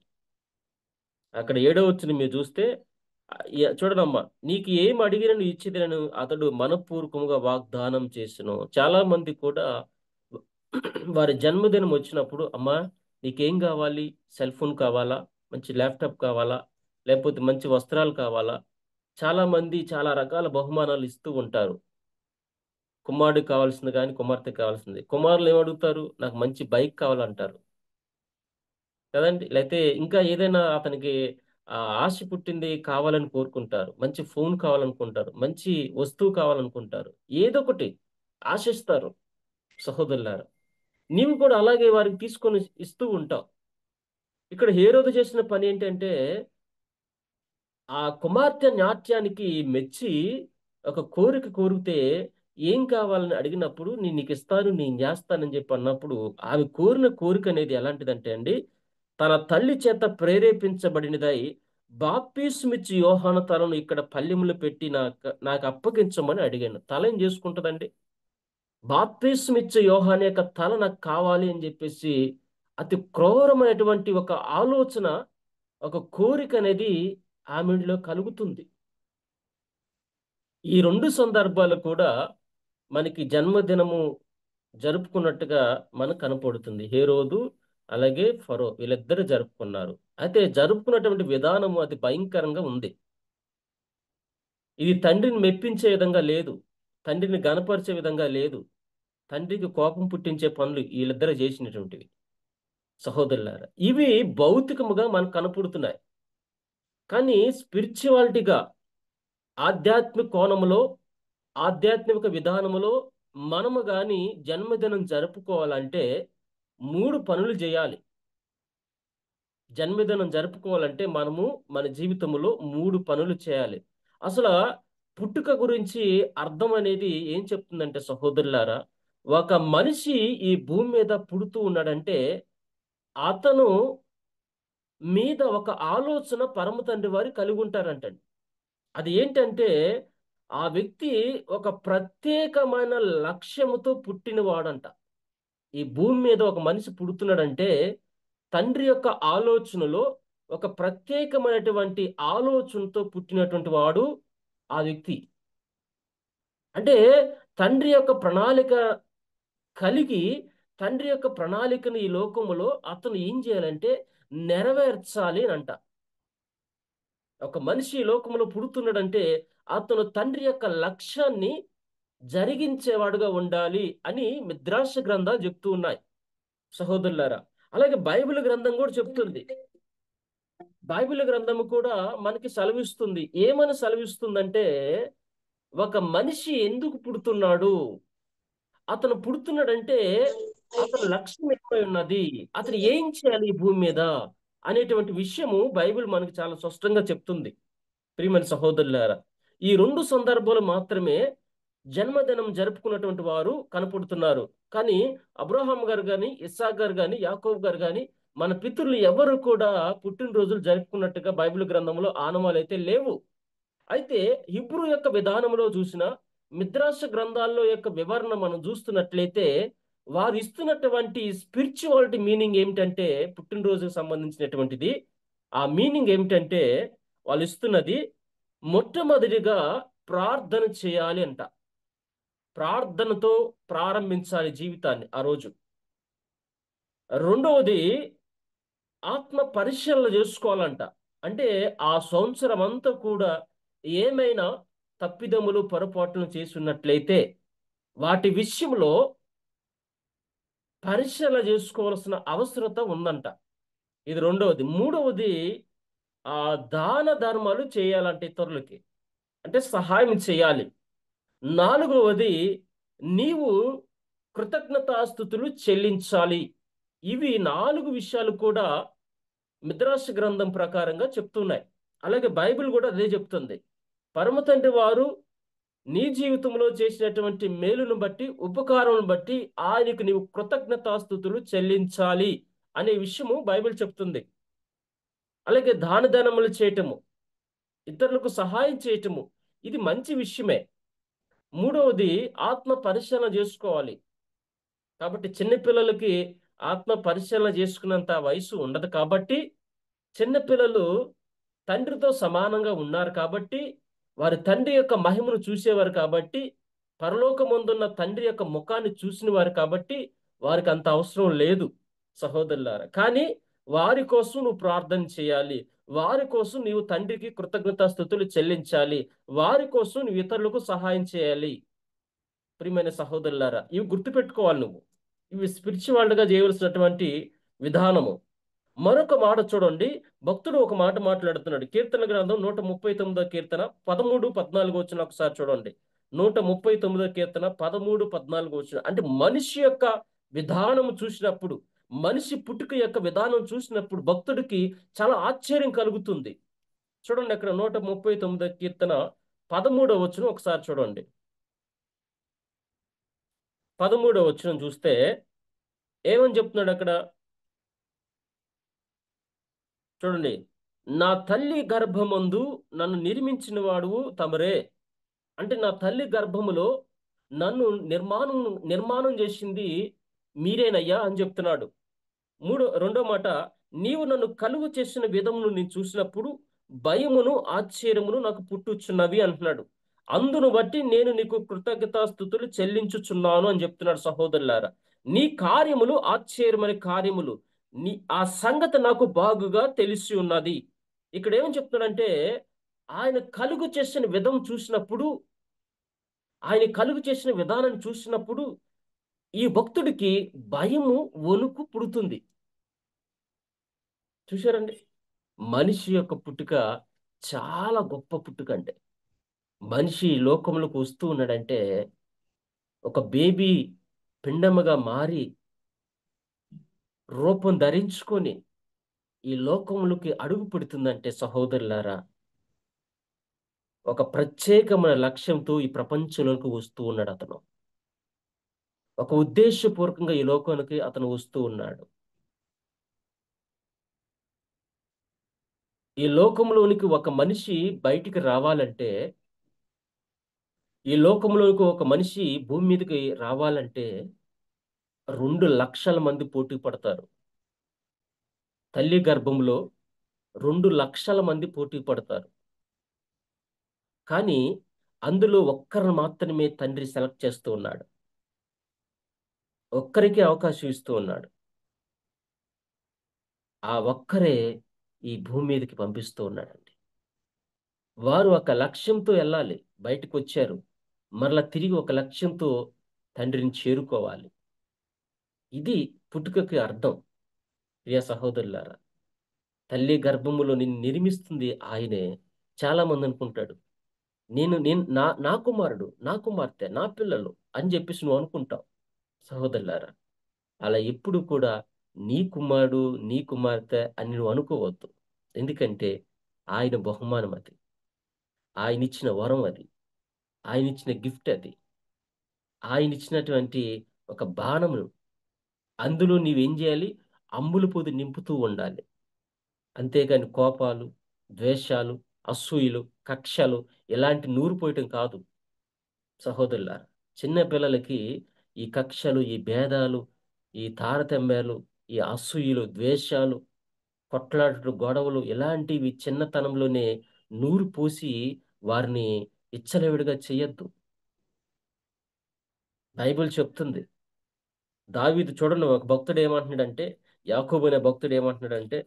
అక్కడ 7వ వచనం మీరు చూస్తే, చూడనమ్మా, నీకు ఏం అడిగిన నువ్వు ఇచ్చేదనను అతడు మనపూర్వకముగా వాగ్దానం చేసెను. చాలా మంది కూడా వారి జన్మదినం వచ్చినప్పుడు, అమ్మా నీకేం కావాలి, సెల్ ఫోన్ కావాలా, మంచి ల్యాప్టాప్ కావాలా, లేకపోతే మంచి వస్త్రాలు కావాలా, చాలా మంది చాలా రకాల బహుమానాలు ఇస్తూ ఉంటారు. కుమారుడికి కావాల్సింది కానీ కుమార్తెకి కావాల్సింది. కుమారులు ఏమడుగుతారు, నాకు మంచి బైక్ కావాలంటారు కదండి. లేకపోతే ఇంకా ఏదైనా అతనికి ఆశ పుట్టింది కావాలని కోరుకుంటారు. మంచి ఫోన్ కావాలనుకుంటారు, మంచి వస్తువు కావాలనుకుంటారు, ఏదో ఒకటి ఆశిస్తారు. సహోదరులారా, నీవు కూడా అలాగే వారికి తీసుకొని ఇస్తూ ఉంటావు. ఇక్కడ హేరోదు చేసిన పని ఏంటంటే, ఆ కుమార్తె నాట్యానికి మెచ్చి ఒక కోరిక కోరితే ఏం కావాలని అడిగినప్పుడు నీకు ఇస్తాను, నేను చేస్తానని చెప్పి అన్నప్పుడు, ఆమె కోరిన కోరిక అనేది ఎలాంటిదంటే అండి, తన తల్లి చేత ప్రేరేపించబడినదై బాప్తిస్మిచ్చి యోహాను తలను ఇక్కడ పల్లెములు పెట్టి నాకు అప్పగించమని అడిగాను. తల ఏం చేసుకుంటుందండి? బాప్తిస్మిచ్చే యోహాను యొక్క తల నాకు కావాలి అని చెప్పేసి అతి క్రూరమైనటువంటి ఒక ఆలోచన, ఒక కోరిక అనేది ఆమెలో కలుగుతుంది. ఈ 2 సందర్భాలు కూడా మనకి జన్మదినము జరుపుకున్నట్టుగా మనకు కనపడుతుంది. హేరోదు అలాగే ఫరో వీళ్ళిద్దరు జరుపుకున్నారు. అయితే జరుపుకున్నటువంటి విధానము అది భయంకరంగా ఉంది. ఇది తండ్రిని మెప్పించే విధంగా లేదు, తండ్రిని గనపరిచే విధంగా లేదు, తండ్రికి కోపం పుట్టించే పనులు వీళ్ళిద్దరు చేసినటువంటివి. సహోదరులారా, ఇవి భౌతికముగా మనకు కనపడుతున్నాయి. కానీ స్పిరిచువాలిటీగా, ఆధ్యాత్మిక కోణములో, ఆధ్యాత్మిక విధానములో మనము గాని జన్మదినం జరుపుకోవాలంటే 3 పనులు చేయాలి. జన్మదినం జరుపుకోవాలంటే మనము మన జీవితంలో 3 పనులు చేయాలి. అసలు పుట్టుక గురించి అర్థం అనేది ఏం చెప్తుందంటే సహోదరులారా, ఒక మనిషి ఈ భూమి మీద పుడుతూ ఉన్నాడంటే అతను మీద ఒక ఆలోచన పరమ తండ్రి వారు కలిగి ఉంటారంటండి. అది ఏంటంటే, ఆ వ్యక్తి ఒక ప్రత్యేకమైన లక్ష్యముతో పుట్టినవాడంట. ఈ భూమి మీద ఒక మనిషి పుడుతున్నాడంటే తండ్రి యొక్క ఆలోచనలో ఒక ప్రత్యేకమైనటువంటి ఆలోచనతో పుట్టినటువంటి వాడు ఆ వ్యక్తి. అంటే తండ్రి యొక్క ప్రణాళిక కలిగి, తండ్రి యొక్క ప్రణాళికను ఈ లోకములో అతను ఏం చేయాలంటే నెరవేర్చాలి అని అంట. ఒక మనిషి ఈ లోకంలో పుడుతున్నాడంటే అతను తండ్రి యొక్క లక్ష్యాన్ని జరిగించేవాడుగా ఉండాలి అని మిద్రాష గ్రంథాలు చెప్తూ ఉన్నాయి సహోదరులారా. అలాగే బైబిల్ గ్రంథం కూడా చెప్తుంది. బైబిల్ గ్రంథము కూడా మనకి సెలవిస్తుంది. ఏమని సెలవిస్తుందంటే, ఒక మనిషి ఎందుకు పుడుతున్నాడు, అతను పుడుతున్నాడంటే అతని లక్ష్యం ఏమై ఉన్నది, అతను ఏం చేయాలి ఈ భూమి మీద అనేటువంటి విషయము బైబిల్ మనకి చాలా స్పష్టంగా చెప్తుంది. ప్రియమైన సహోదరులారా, ఈ 2 సందర్భాలు మాత్రమే జన్మదినం జరుపుకున్నటువంటి వారు కనపడుతున్నారు. కానీ అబ్రహాం గారు కానీ, ఇస్సాక్ గారు కానీ, యాకోబు గారు కానీ, మన పితరులు ఎవరు కూడా పుట్టినరోజులు జరుపుకున్నట్టుగా బైబిల్ గ్రంథంలో ఆనవాలు అయితే లేవు. అయితే హిబ్రూ యొక్క విధానంలో చూసిన, మిద్రాష గ్రంథాల్లో యొక్క వివరణ మనం చూస్తున్నట్లయితే, వారు ఇస్తున్నటువంటి స్పిరిచువాలిటీ మీనింగ్ ఏమిటంటే, పుట్టినరోజుకు సంబంధించినటువంటిది ఆ మీనింగ్ ఏమిటంటే, వాళ్ళు ఇస్తున్నది మొట్టమొదటిగా ప్రార్థన చేయాలి అంట. ప్రార్థనతో ప్రారంభించాలి జీవితాన్ని ఆ రోజు. రెండవది ఆత్మ పరిశీలన చేసుకోవాలంట. అంటే ఆ సంవత్సరం అంతా కూడా ఏమైనా తప్పిదములు పొరపాట్లు చేసి ఉన్నట్లయితే వాటి విషయంలో పరిశీలన చేసుకోవాల్సిన అవసరత ఉందంట. ఇది రెండవది. మూడవది దాన ధర్మాలు చేయాలంటే ఇతరులకి, అంటే సహాయం చేయాలి. నాలుగవది నీవు కృతజ్ఞతాస్తుతులు చెల్లించాలి. ఇవి 4 విషయాలు కూడా మిద్రాష్ గ్రంథం ప్రకారంగా చెప్తున్నాయి. అలాగే బైబిల్ కూడా అదే చెప్తుంది. పరమ తండ్రి వారు నీ జీవితంలో చేసినటువంటి మేలును బట్టి, ఉపకారం బట్టి ఆయనకు నీవు కృతజ్ఞతాస్తుతులు చెల్లించాలి అనే విషయము బైబిల్ చెప్తుంది. అలాగే దాన ధర్మములు చేయటము, ఇతరులకు సహాయం చేయటము, ఇది మంచి విషయమే. మూడవది ఆత్మ పరిశీలన చేసుకోవాలి. కాబట్టి చిన్నపిల్లలకి ఆత్మ పరిశీలన చేసుకున్నంత వయసు ఉండదు. కాబట్టి చిన్నపిల్లలు తండ్రితో సమానంగా ఉన్నారు కాబట్టి, వారి తండ్రి యొక్క మహిమను చూసేవారు కాబట్టి, పరలోకమందున్న తండ్రి యొక్క ముఖాన్ని చూసిన వారు కాబట్టి వారికి అంత అవసరం లేదు సహోదరులారా. కానీ వారి కోసం నువ్వు ప్రార్థన చేయాలి, వారి కోసం నీవు తండ్రికి కృతజ్ఞతాస్తుతులు చెల్లించాలి, వారి కోసం నువ్వు ఇతరులకు సహాయం చేయాలి. ప్రియమైన సహోదరులారా, ఇవి గుర్తుపెట్టుకోవాలి నువ్వు. ఇవి స్పిరిచువల్గా చేయవలసినటువంటి విధానము. మరొక మాట చూడండి, భక్తుడు ఒక మాట మాట్లాడుతున్నాడు. కీర్తన గ్రంథం 139 కీర్తన 13-14 వచ్చిన ఒకసారి చూడండి. 139 కీర్తన 13-14 వచ్చిన. అంటే మనిషి యొక్క విధానం చూసినప్పుడు, మనిషి పుట్టుక యొక్క విధానం చూసినప్పుడు భక్తుడికి చాలా ఆశ్చర్యం కలుగుతుంది. చూడండి అక్కడ 139 కీర్తన 13వ వచనం ఒకసారి చూడండి. 13వ వచనం చూస్తే ఏమని చెప్తున్నాడు అక్కడ చూడండి. నా తల్లి గర్భమందు నన్ను నిర్మించిన వాడు తమరే. అంటే నా తల్లి గర్భములో నన్ను నిర్మాణం చేసింది మీరేనయ్యా అని చెప్తున్నాడు. రెండో మాట, నీవు నన్ను కలుగు చేసిన విధమును నేను చూసినప్పుడు భయమును ఆశ్చర్యమును నాకు పుట్టుచున్నవి అంటున్నాడు. అందును బట్టి నేను నీకు కృతజ్ఞతాస్తుతులు చెల్లించుచున్నాను అని చెప్తున్నాడు. సహోదరులారా, నీ కార్యములు ఆశ్చర్యమైన కార్యములు, ఆ సంగతి నాకు బాగుగా తెలిసి ఉన్నది. ఇక్కడ ఏమని చెప్తున్నాడంటే, ఆయన కలుగు చేసిన విధం చూసినప్పుడు, ఆయన కలుగు చేసిన విధానాన్ని చూసినప్పుడు ఈ భక్తుడికి భయము, వణుకు పుడుతుంది. చూశారండి, మనిషి యొక్క పుట్టుక చాలా గొప్ప పుట్టుక. అంటే మనిషి లోకంలోకి వస్తూ ఉన్నాడంటే, ఒక బేబీ పిండముగా మారి రూపం ధరించుకొని ఈ లోకంలోకి అడుగు పెడుతుందంటే సహోదరులారా, ఒక ప్రత్యేకమైన లక్ష్యంతో ఈ ప్రపంచంలోకి వస్తూ ఉన్నాడు అతను. ఒక ఉద్దేశపూర్వకంగా ఈ లోకానికి అతను వస్తూ ఉన్నాడు. ఈ లోకంలోనికి ఒక మనిషి బయటికి రావాలంటే, ఈ లోకంలోనికి ఒక మనిషి భూమి మీదకి రావాలంటే 2 లక్షల మంది పోటీ పడతారు. తల్లి గర్భంలో 2 లక్షల మంది పోటీ పడతారు. కానీ అందులో ఒక్కరిని మాత్రమే తండ్రి సెలెక్ట్ చేస్తూ ఉన్నాడు. ఒక్కరికి అవకాశం ఇస్తూ ఉన్నాడు. ఆ ఒక్కరే ఈ భూమి మీదకి పంపిస్తూ ఉన్నాడండి. వారు ఒక లక్ష్యంతో వెళ్ళాలి, బయటకు వచ్చారు, మరలా తిరిగి ఒక లక్ష్యంతో తండ్రిని చేరుకోవాలి. ఇది పుట్టుకకి అర్థం. ప్రియ సహోదరులారా, తల్లి గర్భములో నిన్ను నిర్మిస్తుంది ఆయనే. చాలా మంది అనుకుంటాడు, నేను నా కుమారుడు, నా కుమార్తె, నా పిల్లలు అని చెప్పేసి నువ్వు అనుకుంటావు. సహోదరులారా, అలా ఎప్పుడు కూడా నీ కుమారుడు, నీ కుమార్తె అని నువ్వు అనుకోవద్దు. ఎందుకంటే ఆయన బహుమానం అది, ఆయన ఇచ్చిన వరం అది, ఆయన ఇచ్చిన గిఫ్ట్ అది, ఆయన ఇచ్చినటువంటి ఒక బాణమును. అందులో నీవేం చేయాలి? అమ్ములు పొది నింపుతూ ఉండాలి. అంతేగాని కోపాలు, ద్వేషాలు, అసూయలు, కక్షలు ఇలాంటి నూరు పోయటం కాదు. సహోదరులారా, చిన్న పిల్లలకి ఈ కక్షలు, ఈ భేదాలు, ఈ తారతమ్యాలు, ఈ అసూయలు, ద్వేషాలు, కొట్లాటలు, గొడవలు ఇలాంటివి చిన్నతనంలోనే నూరు పోసి వారిని ఇచ్చలవిడిగా చేయొద్దు. బైబిల్ చెప్తుంది. దావీదు చూడండి, ఒక భక్తుడు ఏమంటున్నాడంటే, యాకోబు అనే భక్తుడు ఏమంటున్నాడంటే,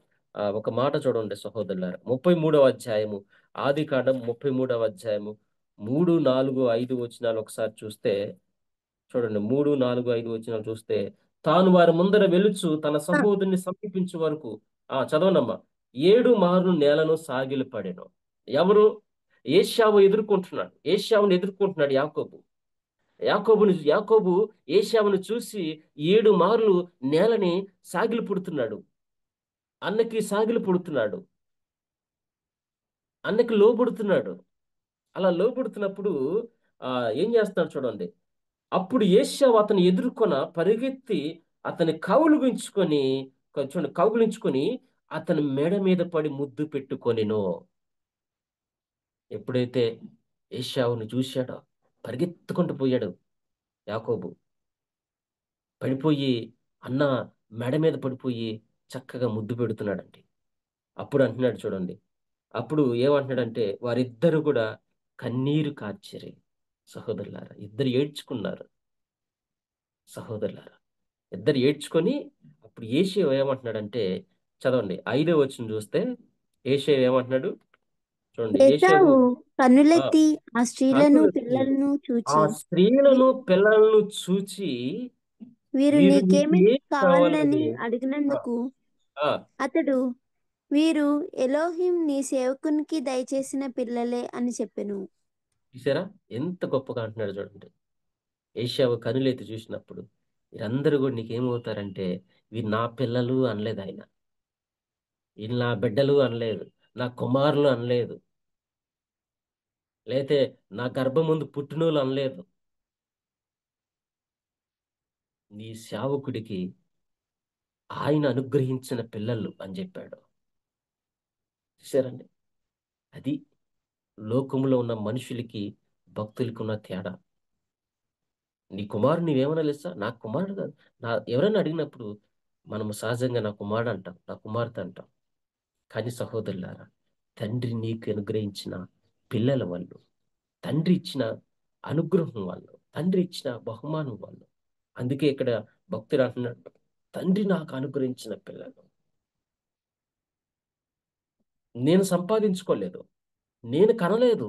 ఒక మాట చూడండి సహోదరులారా, 33వ అధ్యాయము, ఆది కాండం 33వ అధ్యాయము 3, 4, 5 వచనాలు ఒకసారి చూస్తే చూడండి, 3, 4, 5 వచనాలు చూస్తే, తాను వారి ముందర వెలుచు తన సహోదరుని సమీపించే వరకు చదవనమ్మా, 7 మార్లు నేలను సాగిలపడెను. ఎవరు? ఏశావును ఎదుర్కొంటున్నాడు యాకోబు ఏశావును చూసి 7 మార్లు నేలని సాగిలి పుడుతున్నాడు. సాగిలి పుడుతున్నాడు, అన్నకి లోబడుతున్నాడు. అలా లోబడుతున్నప్పుడు ఏం చేస్తున్నాడు చూడండి. అప్పుడు ఏశావు అతను ఎదుర్కొన పరిగెత్తి అతని కౌగులించుకొని అతని మెడ మీద పడి ముద్దు పెట్టుకొనిను. ఎప్పుడైతే ఏశావును చూశాడో పరిగెత్తుకుంటూ పోయాడు యాకోబు, పడిపోయి అన్న మెడ మీద పడిపోయి చక్కగా ముద్దు పెడుతున్నాడండి. అప్పుడు అంటున్నాడు చూడండి, అప్పుడు ఏమంటున్నాడంటే, వారిద్దరు కూడా కన్నీరు కార్చిరి. సహోదరులారా, ఇద్దరు ఏడ్చుకున్నారు. సహోదరులారా, ఇద్దరు ఏడ్చుకొని అప్పుడు ఏషేవు ఏమంటున్నాడంటే, చదవండి 5వ వచనం చూస్తే ఏషేవు ఏమంటున్నాడు చూడండి. ఏశావు కన్నులెత్తి ఆ స్త్రీలను కన్నులెత్తి పిల్లలను ఆ చూచి, స్త్రీలను పిల్లలను చూచి, వీరు వీరు నీకేమి నీకు ఏం కావాలని కావాలని అడిగినందుకు ఆ, అతడు, వీరు ఎలోహిం నీ సేవకునికి దయచేసిన పిల్లలే అని చెప్పెను. చూసారా ఎంత గొప్పగా అంటున్నాడు చూడండి. ఏశావు కనులెత్తి చూసినప్పుడు వీరందరూ కూడా నీకేమవుతారంటే, వీరు నా పిల్లలు అనలేదు ఆయన, వీళ్ళు నా బిడ్డలు అనలేదు, నా కుమారులు అనలేదు, లేతే నా గర్భం ముందు పుట్టినోళ్ళు అనలేదు. నీ సేవకుడికి ఆయన అనుగ్రహించిన పిల్లలు అని చెప్పాడు. చూసారండి, అది లోకంలో ఉన్న మనుషులకి భక్తులకి ఉన్న తేడా. నీ కుమారుడు నీవేమన్నా తెలుసా? నా కుమారుడు కాదు. ఎవరైనా అడిగినప్పుడు మనము సహజంగా నా కుమారుడు అంటాం, నా కుమార్తె అంటాం. కానీ సహోదరులారా, తండ్రి నీకు అనుగ్రహించిన పిల్లల వాళ్ళు, తండ్రి ఇచ్చిన అనుగ్రహం వాళ్ళు, తండ్రి ఇచ్చిన బహుమానం వాళ్ళు. అందుకే ఇక్కడ భక్తుడు అంటున్నాడు, తండ్రి నాకు అనుగ్రహించిన పిల్లలు. నేను సంపాదించుకోలేదు, నేను కనలేదు,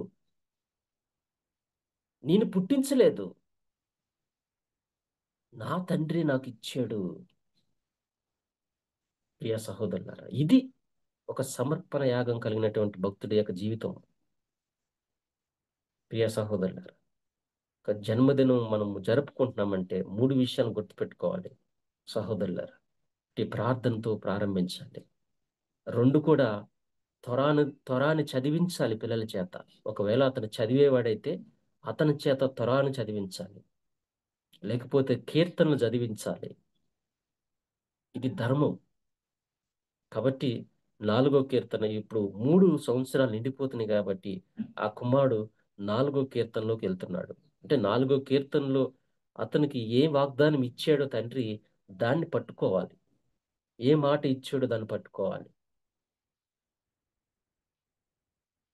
నేను పుట్టించలేదు, నా తండ్రి నాకు ఇచ్చాడు. ప్రియ సహోదరులారా, ఇది ఒక సమర్పణ యాగం కలిగినటువంటి భక్తుడి యొక్క జీవితం. ప్రియ సహోదరులారా, ఒక జన్మదినం మనము జరుపుకుంటున్నామంటే 3 విషయాలు గుర్తుపెట్టుకోవాలి సహోదరులారా. ఈ ప్రార్థనతో ప్రారంభించండి. 2 కూడా త్వరాన్ని చదివించాలి పిల్లల చేత. ఒకవేళ అతను చదివేవాడైతే అతని చేత త్వరాన్ని చదివించాలి, లేకపోతే కీర్తనలు చదివించాలి. ఇది ధర్మం. కాబట్టి 4వ కీర్తన ఇప్పుడు 3 సంవత్సరాలు నిండిపోతున్నాయి కాబట్టి ఆ కుమారుడు 4వ కీర్తనలోకి వెళ్తున్నాడు. అంటే 4వ కీర్తనలో అతనికి ఏ వాగ్దానం ఇచ్చాడో తండ్రి దాన్ని పట్టుకోవాలి, ఏ మాట ఇచ్చాడో దాన్ని పట్టుకోవాలి.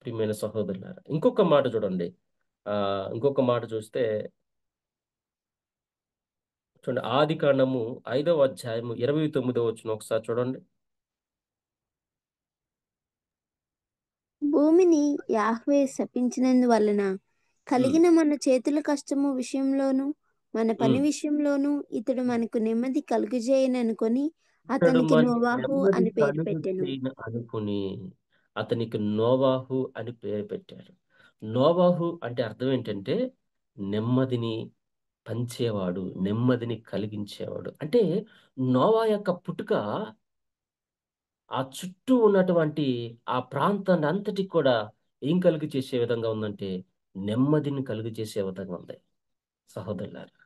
ప్రియమైన సహోదరులారా, ఇంకొక మాట చూడండి. ఇంకొక మాట చూస్తే చూడండి, ఆది కాండము 5వ అధ్యాయము 29వ వచనం ఒకసారి చూడండి. భూమిని యాహ్వే శపించినందువలన కలిగిన మన చేతుల కష్టము విషయంలోను మన పని విషయంలోను ఇతడు మనకు నెమ్మది కలుగజేయననుకొని అతనికి నోవాహు అని పేరు పెట్టెను. అతనికి నోవాహు అని పేరు పెట్టారు. నోవాహు అంటే అర్థం ఏంటంటే నెమ్మదిని పంచేవాడు, నెమ్మదిని కలిగించేవాడు. అంటే నోవా యొక్క పుట్టుక ఆ చుట్టూ ఉన్నటువంటి ఆ ప్రాంతాన్ని అంతటికి కూడా ఏం కలుగు చేసే విధంగా ఉందంటే నెమ్మదిని కలుగు చేసే విధంగా ఉంది సహోదరులారా.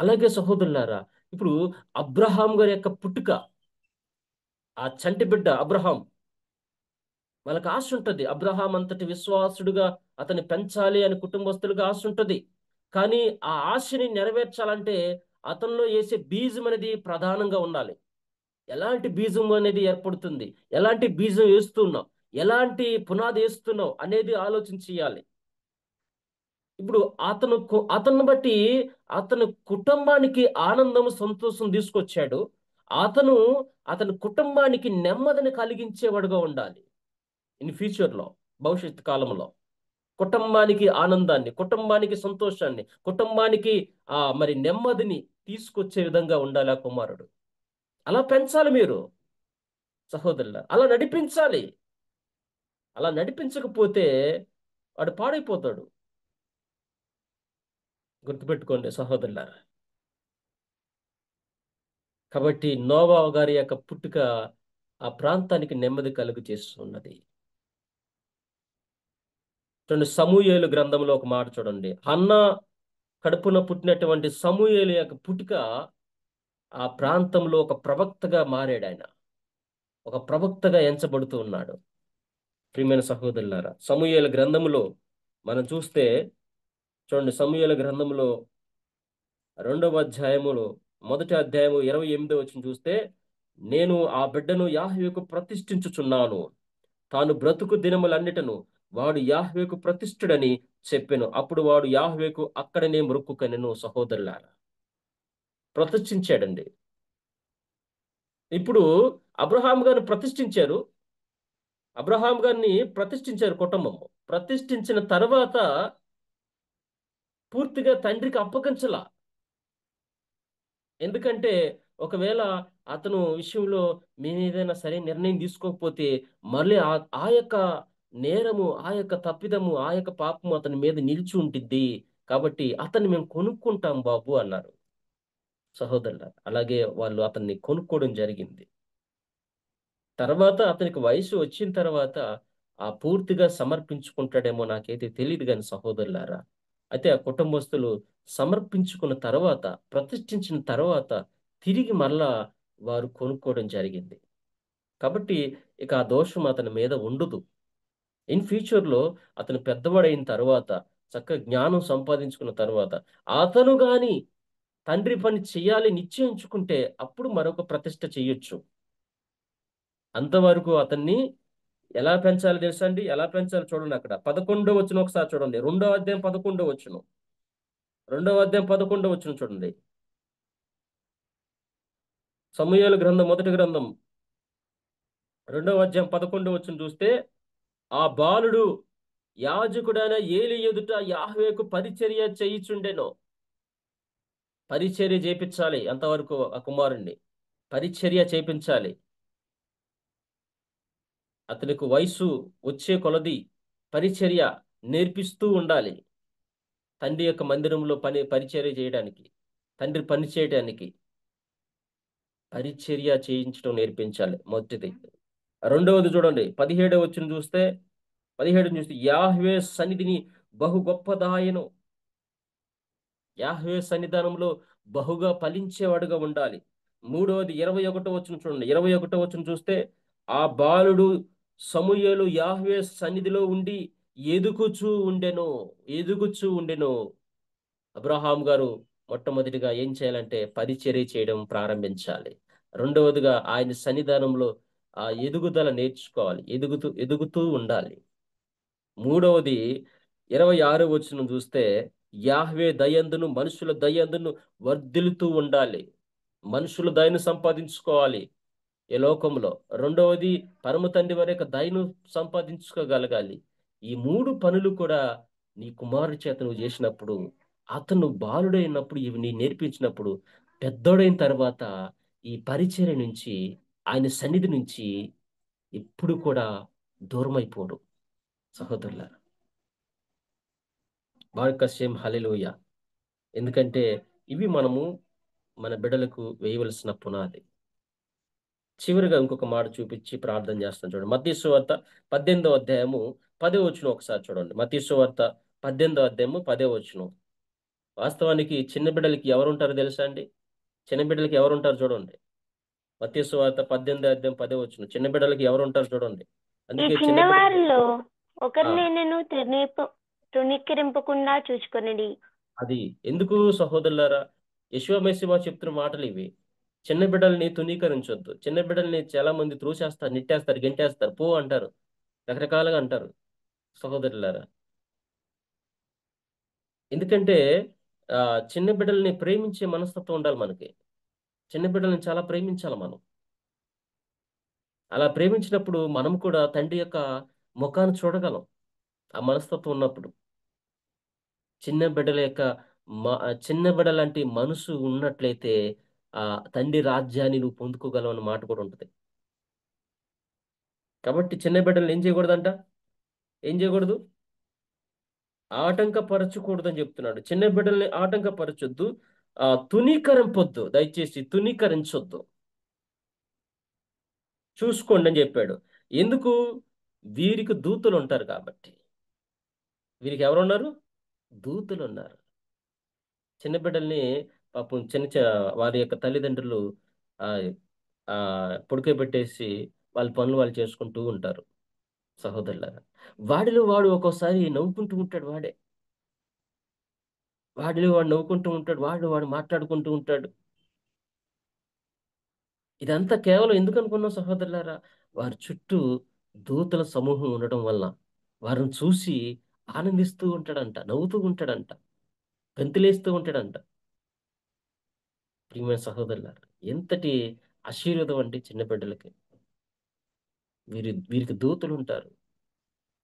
అలాగే సహోదరులారా, ఇప్పుడు అబ్రహాం గారి యొక్క పుట్టుక, ఆ చంటి బిడ్డ అబ్రహాం, వాళ్ళకి ఆశ ఉంటుంది. అబ్రహాం అంతటి విశ్వాసుడుగా అతన్ని పెంచాలి అని కుటుంబస్తులుగా ఆశ ఉంటుంది. కానీ ఆ ఆశని నెరవేర్చాలంటే అతనిలో వేసే బీజం అనేది ప్రధానంగా ఉండాలి. ఎలాంటి బీజం అనేది ఏర్పడుతుంది, ఎలాంటి బీజం వేస్తున్నావు, ఎలాంటి పునాది వేస్తున్నావు అనేది ఆలోచన చేయాలి. ఇప్పుడు అతన్ని బట్టి అతని కుటుంబానికి ఆనందం సంతోషం తీసుకొచ్చాడు. అతను అతని కుటుంబానికి నెమ్మదిని కలిగించేవాడుగా ఉండాలి ఇన్ ఫ్యూచర్లో, భవిష్యత్ కాలంలో. కుటుంబానికి ఆనందాన్ని, కుటుంబానికి సంతోషాన్ని, కుటుంబానికి మరి నెమ్మదిని తీసుకొచ్చే విధంగా ఉండాలి ఆ కుమారుడు. అలా పెంచాలి మీరు సహోదరుల, అలా నడిపించాలి. అలా నడిపించకపోతే వాడు పాడైపోతాడు. గుర్తుపెట్టుకోండి సహోదరులారా. కాబట్టి నోవా గారి యొక్క పుట్టుక ఆ ప్రాంతానికి నెమ్మది కలుగు చేస్తున్నది. చూడండి, సమూయేలు గ్రంథంలో ఒక మాట చూడండి. హన్నా కడుపున పుట్టినటువంటి సమూయేలు యొక్క పుట్టుక ఆ ప్రాంతంలో ఒక ప్రవక్తగా మారాడు. ఆయన ఒక ప్రవక్తగా ఎంచబడుతూ ఉన్నాడు. ప్రియమైన సహోదరులారా, సమూయేలు గ్రంథములో మనం చూస్తే చూడండి, సమూయేలు గ్రంథములో 2వ అధ్యాయములో 1వ అధ్యాయము 28వ వచనం చూస్తే, నేను ఆ బిడ్డను యాహ్వేకు ప్రతిష్ఠించుచున్నాను, తాను బ్రతుకు దినములన్నిటను వాడు యాహ్వేకు ప్రతిష్ఠుడని చెప్పెను. అప్పుడు వాడు యాహ్వేకు అక్కడనే మొక్కుకొనెను. సహోదరులారా, ప్రతిష్ఠించాడండి. ఇప్పుడు అబ్రహాం గారిని ప్రతిష్ఠించారు. అబ్రహాం గారిని ప్రతిష్ఠించారు కుటుంబము. ప్రతిష్ఠించిన తర్వాత పూర్తిగా తండ్రికి అప్పగించలా. ఎందుకంటే ఒకవేళ అతను విషయంలో మేము ఏదైనా సరే నిర్ణయం తీసుకోకపోతే మళ్ళీ ఆ యొక్క నేరము, ఆ యొక్క తప్పిదము, ఆ యొక్క పాపము అతని మీద నిలిచి ఉంటుంది. కాబట్టి అతన్ని మేము కొనుక్కుంటాం బాబు అన్నారు సహోదరుల. అలాగే వాళ్ళు అతన్ని కొనుక్కోవడం జరిగింది. తర్వాత అతనికి వయసు వచ్చిన తర్వాత పూర్తిగా సమర్పించుకుంటాడేమో నాకైతే తెలియదు కానీ సహోదరులారా, అయితే ఆ కుటుంబస్తులు సమర్పించుకున్న తర్వాత, ప్రతిష్ఠించిన తర్వాత తిరిగి మరలా వారు కొనుక్కోవడం జరిగింది. కాబట్టి ఇక ఆ దోషం అతని మీద ఉండదు. ఇన్ ఫ్యూచర్లో అతను పెద్దవాడైన తర్వాత, చక్కగా జ్ఞానం సంపాదించుకున్న తర్వాత అతను గాని తండ్రి పని చెయ్యాలి నిశ్చయించుకుంటే అప్పుడు మరొక ప్రతిష్ఠ చెయ్యొచ్చు. అంతవరకు అతన్ని ఎలా పెంచాలి తెలుసా అండి? ఎలా పెంచాలి చూడండి. అక్కడ 11వ వచనం ఒకసారి చూడండి. 2వ అధ్యాయం 11వ వచనం. 2వ అధ్యాయం 11వ వచనం చూడండి. సమూయేలు గ్రంథం, మొదటి గ్రంథం 2వ అధ్యాయం 11వ వచనం చూస్తే, ఆ బాలుడు యాజకుడైన ఏలి ఎదుట యాహ్వేకు పరిచర్య చేయుచుండెను. పరిచర్య చేపించాలి. అంతవరకు ఆ కుమారుణ్ణి పరిచర్య చేపించాలి. అతనికి వయసు వచ్చే కొలది పరిచర్య నేర్పిస్తూ ఉండాలి. తండ్రి యొక్క మందిరంలో పరిచర్య చేయడానికి, తండ్రి పని చేయడానికి పరిచర్య చేయించడం నేర్పించాలి. మొదటిది. రెండవది చూడండి, 17వ వచనం చూస్తే, 17 చూస్తే, యాహ్వే సన్నిధిని బహు గొప్పదాయను. యాహ్వే సన్నిధానంలో బహుగా ఫలించేవాడుగా ఉండాలి. మూడవది 21వ వచనం చూడండి. 21వ వచనం చూస్తే, ఆ బాలుడు సమూయేలు యాహ్వే సన్నిధిలో ఉండి ఎదుగుచూ ఉండెను. అబ్రహాం గారు మొట్టమొదటిగా ఏం చేయాలంటే పరిచర్య చేయడం ప్రారంభించాలి. రెండవదిగా ఆయన సన్నిధానంలో ఆ ఎదుగుదల నేర్చుకోవాలి. ఎదుగుతూ ఉండాలి. మూడవది 26వ వచనం చూస్తే, యాహ్వే దయందును మనుషుల దయందును వర్ధిల్లుతూ ఉండాలి. మనుషుల దయను సంపాదించుకోవాలి ఈ లోకంలో. రెండవది పరమ తండ్రి వారి యొక్క దయను సంపాదించుకోగలగాలి. ఈ 3 పనులు కూడా నీ కుమారుడి చేత నువ్వు చేసినప్పుడు, అతను బాలుడైనప్పుడు ఇవి నీ నేర్పించినప్పుడు, పెద్దోడైన తర్వాత ఈ పరిచర్య నుంచి, ఆయన సన్నిధి నుంచి ఎప్పుడు కూడా దూరం అయిపోడు. సహోదరుల బార్కస్యం హల్లెలూయా. ఎందుకంటే ఇవి మనము మన బిడ్డలకు వేయవలసిన పునాది. చివరిగా ఇంకొక మాట చూపించి ప్రార్థన చేస్తాను చూడండి. మత్తయి సువార్త 18వ అధ్యాయము 10వ వచనం ఒకసారి చూడండి. మత్తయి సువార్త 18వ అధ్యాయము 10వ వచనం. వాస్తవానికి చిన్న బిడ్డలకి ఎవరు ఉంటారో తెలుసా అండి? చిన్న బిడ్డలకి ఎవరు ఉంటారు చూడండి. మత్తయి సువార్త 18వ అధ్యాయం 10వ వచనం. చిన్న బిడ్డలకి ఎవరు ఉంటారు చూడండి. అందుకే చిన్నవారిలో ఒకరిని నేను తృణీకరింపకుండా చూసుకొనిడి. అది ఎందుకు సహోదరులారా? యెషూవ మెస్సిహ చెప్తున్న మాటలు ఇవి. చిన్న బిడ్డల్ని తునీకరించొద్దు. చిన్న బిడ్డల్ని చాలా మంది త్రోసేస్తారు, నెట్టేస్తారు, గెంటేస్తారు, పో అంటారు, రకరకాలుగా అంటారు. సహోదరులారా, ఎందుకంటే చిన్న బిడ్డల్ని ప్రేమించే మనస్తత్వం ఉండాలి మనకి. చిన్న బిడ్డల్ని చాలా ప్రేమించాలి మనం. అలా ప్రేమించినప్పుడు మనం కూడా తండ్రి యొక్క ముఖాన్ని చూడగలం ఆ మనస్తత్వం ఉన్నప్పుడు. చిన్న బిడ్డల యొక్క చిన్న బిడ్డలాంటి మనసు ఉన్నట్లయితే ఆ తండ్రి రాజ్యాన్ని నువ్వు పొందుకోగలవు అన్న మాట కూడా ఉంటుంది. కాబట్టి చిన్న బిడ్డలు ఏం చేయకూడదంట? ఏం చేయకూడదు? ఆటంకపరచకూడదని చెప్తున్నాడు. చిన్న బిడ్డల్ని ఆటంకపరచొద్దు, తునీకరింపొద్దు, దయచేసి తునీకరించొద్దు, చూసుకోండి అని చెప్పాడు. ఎందుకు? వీరికి దూతలు ఉంటారు కాబట్టి. వీరికి ఎవరున్నారు? దూతలు ఉన్నారు. చిన్న బిడ్డల్ని పాపం వారి యొక్క తల్లిదండ్రులు పొడికబెట్టేసి వాళ్ళ పనులు వాళ్ళు చేసుకుంటూ ఉంటారు సహోదరులారా. వాడిలో వాడు ఒక్కోసారి నవ్వుకుంటూ ఉంటాడు. వాడిలో వాడు నవ్వుకుంటూ ఉంటాడు. వాడు మాట్లాడుకుంటూ ఉంటాడు. ఇదంతా కేవలం ఎందుకు అనుకున్నాం సహోదరులారా? వారి చుట్టూ దూతల సమూహం ఉండడం వల్ల వారిని చూసి ఆనందిస్తూ ఉంటాడంట, నవ్వుతూ ఉంటాడంట, గంతులేస్తూ ఉంటాడంట. ప్రియమైన సహోదరులారా, ఎంతటి ఆశీర్వాదం అండి చిన్న బిడ్డలకి. వీరికి దూతలు ఉంటారు.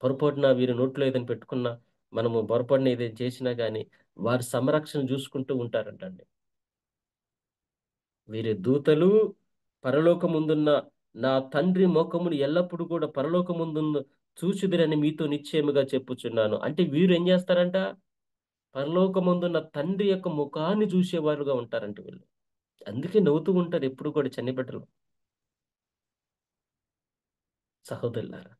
పొరపాటున వీరి నోట్లో ఏదైనా పెట్టుకున్నా, మనము పొరపాటున ఏదైనా చేసినా కానీ వారి సంరక్షణ చూసుకుంటూ ఉంటారంటండి. వీరి దూతలు పరలోకముందున్న నా తండ్రి ముఖమును ఎల్లప్పుడూ కూడా పరలోకముందున్న చూచుదిరని మీతో నిశ్చయముగా చెప్పుచున్నాను. అంటే వీరు ఏం చేస్తారంట? పరలోకముందున్న తండ్రి యొక్క ముఖాన్ని చూసేవారుగా ఉంటారంట వీళ్ళు. అందుకే నవ్వుతూ ఉంటారు ఎప్పుడు కూడా చిన్న బిడ్డలు. సహోదరులారా,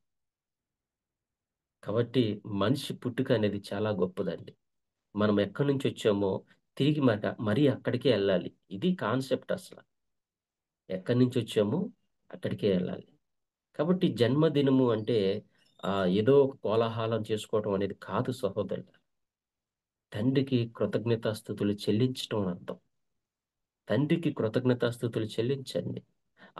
కాబట్టి మనిషి పుట్టుక అనేది చాలా గొప్పదండి. మనం ఎక్కడి నుంచి వచ్చామో తిరిగి మరీ అక్కడికే వెళ్ళాలి. ఇది కాన్సెప్ట్. అసలు ఎక్కడి నుంచి వచ్చామో అక్కడికే వెళ్ళాలి. కాబట్టి జన్మదినము అంటే ఏదో ఒక కోలాహలం చేసుకోవడం అనేది కాదు సహోదరులు. తండ్రికి కృతజ్ఞతాస్థుతులు చెల్లించడం అర్థం. తండ్రికి కృతజ్ఞతాస్థుతులు చెల్లించండి.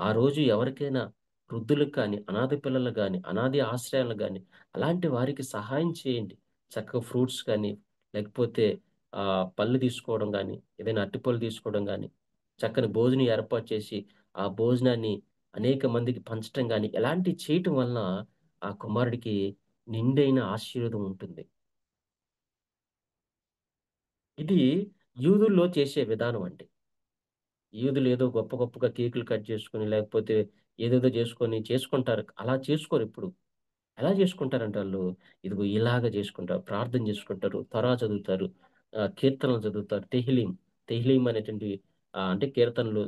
ఆ రోజు ఎవరికైనా వృద్ధులకు కానీ, అనాథ పిల్లలు కానీ, అనాథ ఆశ్రయాలు కానీ అలాంటి వారికి సహాయం చేయండి. చక్కగా ఫ్రూట్స్ కానీ, లేకపోతే పళ్ళు తీసుకోవడం కానీ, ఏదైనా అరటిపళ్ళు తీసుకోవడం కానీ, చక్కని భోజనం ఏర్పాటు చేసి ఆ భోజనాన్ని అనేక మందికి పంచడం కానీ, ఎలాంటి చేయటం వలన ఆ కుమారుడికి నిండైన ఆశీర్వాదం ఉంటుంది. ఇది యూదుల్లో చేసే విధానం అండి. యూదులు ఏదో గొప్పగా కేకులు కట్ చేసుకుని, లేకపోతే ఏదేదో చేసుకుంటారు. అలా చేసుకోరు ఎప్పుడు. ఎలా చేసుకుంటారంటే వాళ్ళు ఇదిగో ఇలాగ చేసుకుంటారు. ప్రార్థన చేసుకుంటారు, తరా చదువుతారు, కీర్తనలు చదువుతారు, తెహ్లీం అనేటువంటి అంటే కీర్తనలు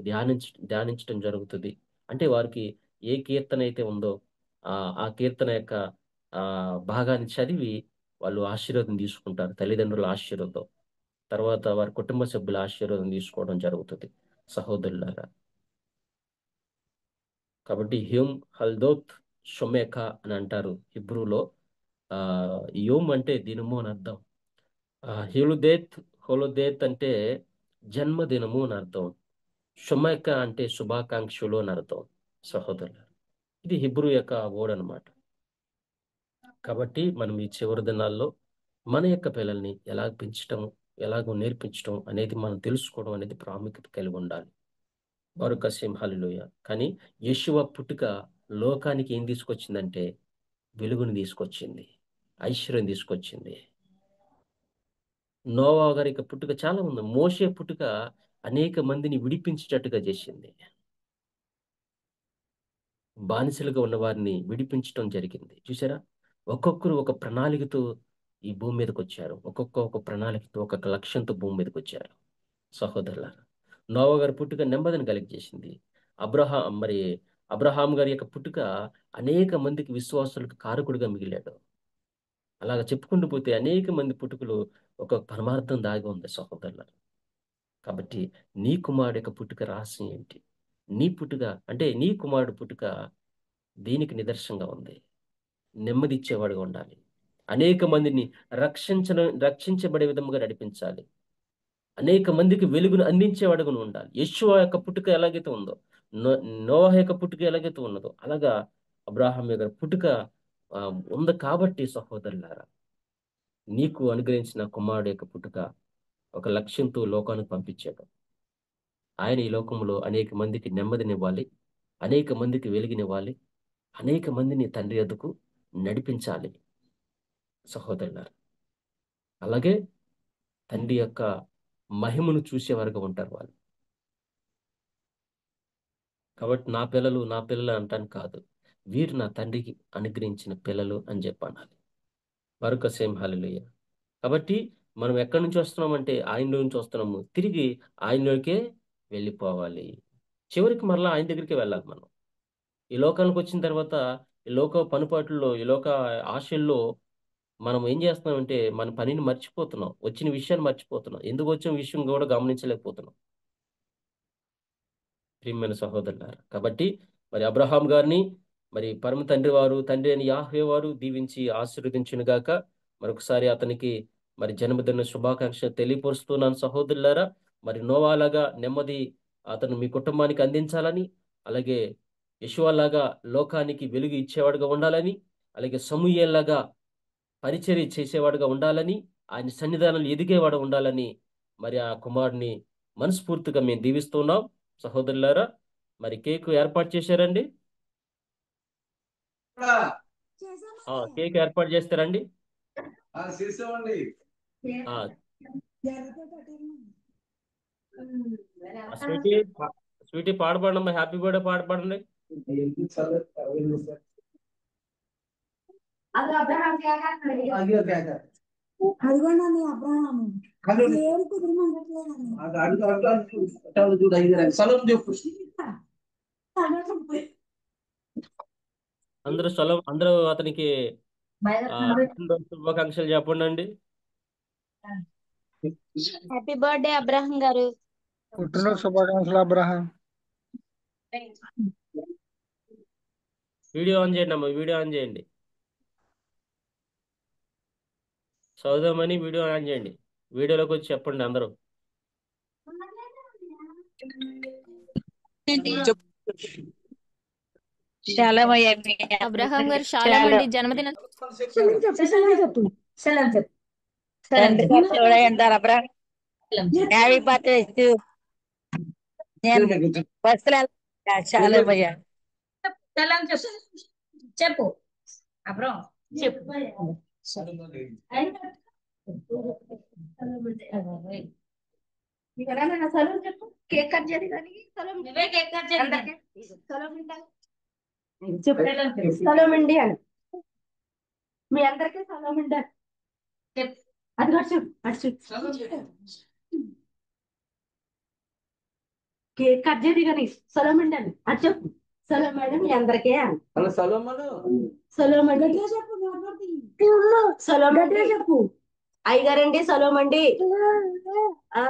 ధ్యానించడం జరుగుతుంది. అంటే వారికి ఏ కీర్తన అయితే ఉందో ఆ కీర్తన యొక్క భాగాన్ని చదివి వాళ్ళు ఆశీర్వాదం తీసుకుంటారు. తల్లిదండ్రుల ఆశీర్వాదం, తర్వాత వారి కుటుంబ సభ్యుల ఆశీర్వాదం తీసుకోవడం జరుగుతుంది సహోదరులారా. కాబట్టి హ్యూమ్ హల్దోత్ షొమేక అని అంటారు హిబ్రూలో. యోమ్ అంటే దినము అని అర్థం. హోలోదేత్ అంటే జన్మదినము అని అర్థం. షొమేక అంటే శుభాకాంక్షలు అని అర్థం సహోదరులు. ఇది హిబ్రూ యొక్క వర్డ్ అనమాట. కాబట్టి మనం ఈ చివరి దినాల్లో మన యొక్క పిల్లల్ని ఎలా పెంచడం, ఎలాగో నేర్పించడం అనేది మనం తెలుసుకోవడం అనేది ప్రాముఖ్యత కలిగి ఉండాలి. మరొక హల్లెలూయా. కానీ యేషువ పుట్టుక లోకానికి ఏం తీసుకొచ్చిందంటే వెలుగుని తీసుకొచ్చింది, ఐశ్వర్యం తీసుకొచ్చింది. నోవా గారి యొక్క పుట్టుక చాలా ఉంది. మోషే పుట్టుక అనేక మందిని విడిపించేటట్టుగా చేసింది. బానిసలుగా ఉన్న వారిని విడిపించడం జరిగింది. చూసారా? ఒక్కొక్కరు ఒక ప్రణాళికతో ఈ భూమి మీదకి వచ్చారు. ఒక ప్రణాళికతో, ఒక్కొక్క లక్ష్యంతో భూమి మీదకి వచ్చారు సహోదరులారా. నోవా గారి పుట్టుక నెమ్మదిని కలిగజేసింది. అబ్రహాం గారి యొక్క పుట్టుక అనేక మందికి విశ్వాసులకు కారకుడిగా మిగిలాడు. అలాగ చెప్పుకుంటూ పోతే అనేక మంది పుట్టుకలు ఒక పరమార్థం దాగి ఉంది సహోదరులారా. కాబట్టి నీ కుమారుడు యొక్క పుట్టుక రహస్యం ఏంటి? నీ కుమారుడు పుట్టుక దీనికి నిదర్శనంగా ఉంది. నెమ్మది ఇచ్చేవాడుగా ఉండాలి. అనేక మందిని రక్షించబడే విధముగా నడిపించాలి. అనేక మందికి వెలుగును అందించేవాడుగా ఉండాలి. యేషువ యొక్క పుట్టుక ఎలాగైతే ఉందో, నోవహ యొక్క పుట్టుక ఎలాగైతే ఉన్నదో, అలాగా అబ్రాహాం యొక్క పుట్టుక ఉంది. కాబట్టి సహోదరులారా, నీకు అనుగ్రహించిన కుమారుడు యొక్క పుట్టుక ఒక లక్ష్యంతో లోకానికి పంపించాడు. ఆయన ఈ లోకంలో అనేక మందికి నెమ్మదినివ్వాలి, అనేక మందికి వెలుగునివ్వాలి, అనేక మందిని తండ్రి యొద్దకు నడిపించాలి సహోదరులారా. అలాగే తండ్రి యొక్క మహిమను చూసేవారుగా ఉంటారు వాళ్ళు. కాబట్టి నా పిల్లలు అంటాను కాదు, వీరు నా తండ్రికి అనుగ్రహించిన పిల్లలు అని చెప్పాలి. మరొక సేమ్ హల్లెలూయా. కాబట్టి మనం ఎక్కడి నుంచి వస్తున్నామంటే ఆయనలో నుంచి వస్తున్నాము, తిరిగి ఆయనలోకే వెళ్ళిపోవాలి. చివరికి మరలా ఆయన దగ్గరికి వెళ్ళాలి. మనం ఈ లోకానికి వచ్చిన తర్వాత ఈ లోక పనిపాట్లలో, ఈ లోక ఆశల్లో మనం ఏం చేస్తున్నామంటే మన పనిని మర్చిపోతున్నాం, వచ్చిన విషయాన్ని మర్చిపోతున్నాం, ఎందుకు వచ్చిన విషయం కూడా గమనించలేకపోతున్నాం ప్రియమైన సహోదరులారా. కాబట్టి మరి అబ్రహాం గారిని మరి పరమ తండ్రి వారు, తండ్రి అని యాహ్వే వారు దీవించి ఆశీర్వదించును గాక. మరొకసారి అతనికి మరి జన్మదిన శుభాకాంక్షలు తెలియపరుస్తున్నాను సహోదరులారా. మరి నోవాలాగా నెమ్మది అతను మీ కుటుంబానికి అందించాలని, అలాగే యెషువాలాగా లోకానికి వెలుగు ఇచ్చేవాడుగా ఉండాలని, అలాగే సమూయేల్లాగా పరిచర్య చేసేవాడుగా ఉండాలని, ఆయన సన్నిధానంలో ఎదిగేవాడు ఉండాలని మరి ఆ కుమారుని మనస్ఫూర్తిగా మేము దీవిస్తున్నాం సహోదరులారా. మరి కేక్ ఏర్పాటు చేశారండి? కేక్ ఏర్పాటు చేస్తారండి? చేసామండి. స్వీటీ పాడబడండి, హ్యాపీ బర్త్డే పాడబడండి. అదిగోండి అబ్రహాము ఏడు కుదిరిమంటట్లేదండి. అందరూ అతనికి శుభాకాంక్షలు చెప్పండి. హ్యాపీ బర్త్డే అబ్రహం గారు. పుట్టినరోజు శుభాకాంక్షలు అబ్రహాం. వీడియో ఆన్ చేయండి అమ్మ, వీడియో ఆన్ చేయండి. చదువుదామని వీడియో ఆన్ చేయండి. వీడియోలోకి వచ్చి చెప్పండి అందరూ. అబ్రహాం గారు శాలం అండి, జన్మదిన హ్యాపీ బర్త్డే చెప్పు అబ్రో చెప్పు. చెప్పు కేక్ కట్ చేయాలి కానీ సలోమండి అని మీ అందరికీ సలోమండి అని అది కేక్ కట్ చేయాలి కానీ సలోమండి అని అది చెప్పు. సలోమండి మీ అందరికీ అని సలోమండి సలోమండి చెప్పు. అయ్యగారండి సలోమండి,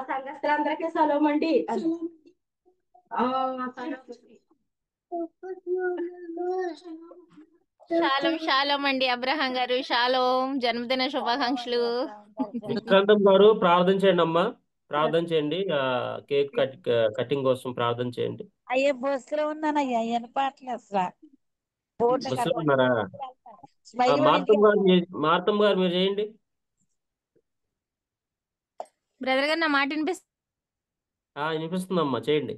సంఘస్థులందరికీ సలోమండి. శాలం అండి అబ్రహాం గారు, శాలోం, జన్మదిన శుభాకాంక్షలు. గారు ప్రార్థన చేయండి అమ్మా, ప్రార్థన చేయండి. కేక్ కటింగ్ కోసం ప్రార్థన చేయండి. అయ్యే బస్సులో ఉన్నానయ్యా, వినపాట్లే అసలు. బస్సులో ఉన్నారా? మార్తమ్మ గారు మీరు చేయండి. బ్రదర్ గారు నా మాట వినిపిస్తుందమ్మా, చేయండి.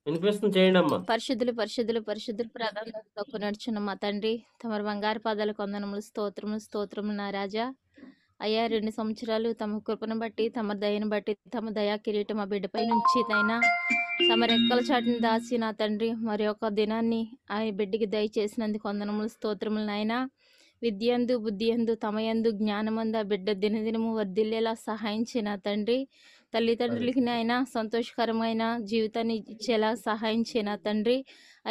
వినిపిస్తుంది, చేయండి అమ్మా. పరిశుద్ధులు పరిశుద్ధులు పరిశుద్ధులు ప్రార్థనతో నడుచున్న మా తండ్రి, తమరు బంగారు పాదాలకు వందనములు, స్తోత్రములు నా రాజా. అయ్యా 2 సంవత్సరాలు తమ కృపను బట్టి, తమ దయను బట్టి, తమ దయా కిరీటం మా బిడ్డపై నుంచి నైనా తమ రెక్కల చాటుని దాచి నా తండ్రి మరి ఒక దినాన్ని ఆ బిడ్డకి దయచేసినందుకు వందనములు, స్తోత్రములు నాయనా. విద్యందు బుద్ధియందు తమయందు జ్ఞానమందు ఆ బిడ్డ దినదినము వర్ధిల్లేలా సహాయం చేయ నా తండ్రి. తల్లిదండ్రులకి నాయన సంతోషకరమైన జీవితాన్ని ఇచ్చేలా సహాయం చేయ నా తండ్రి.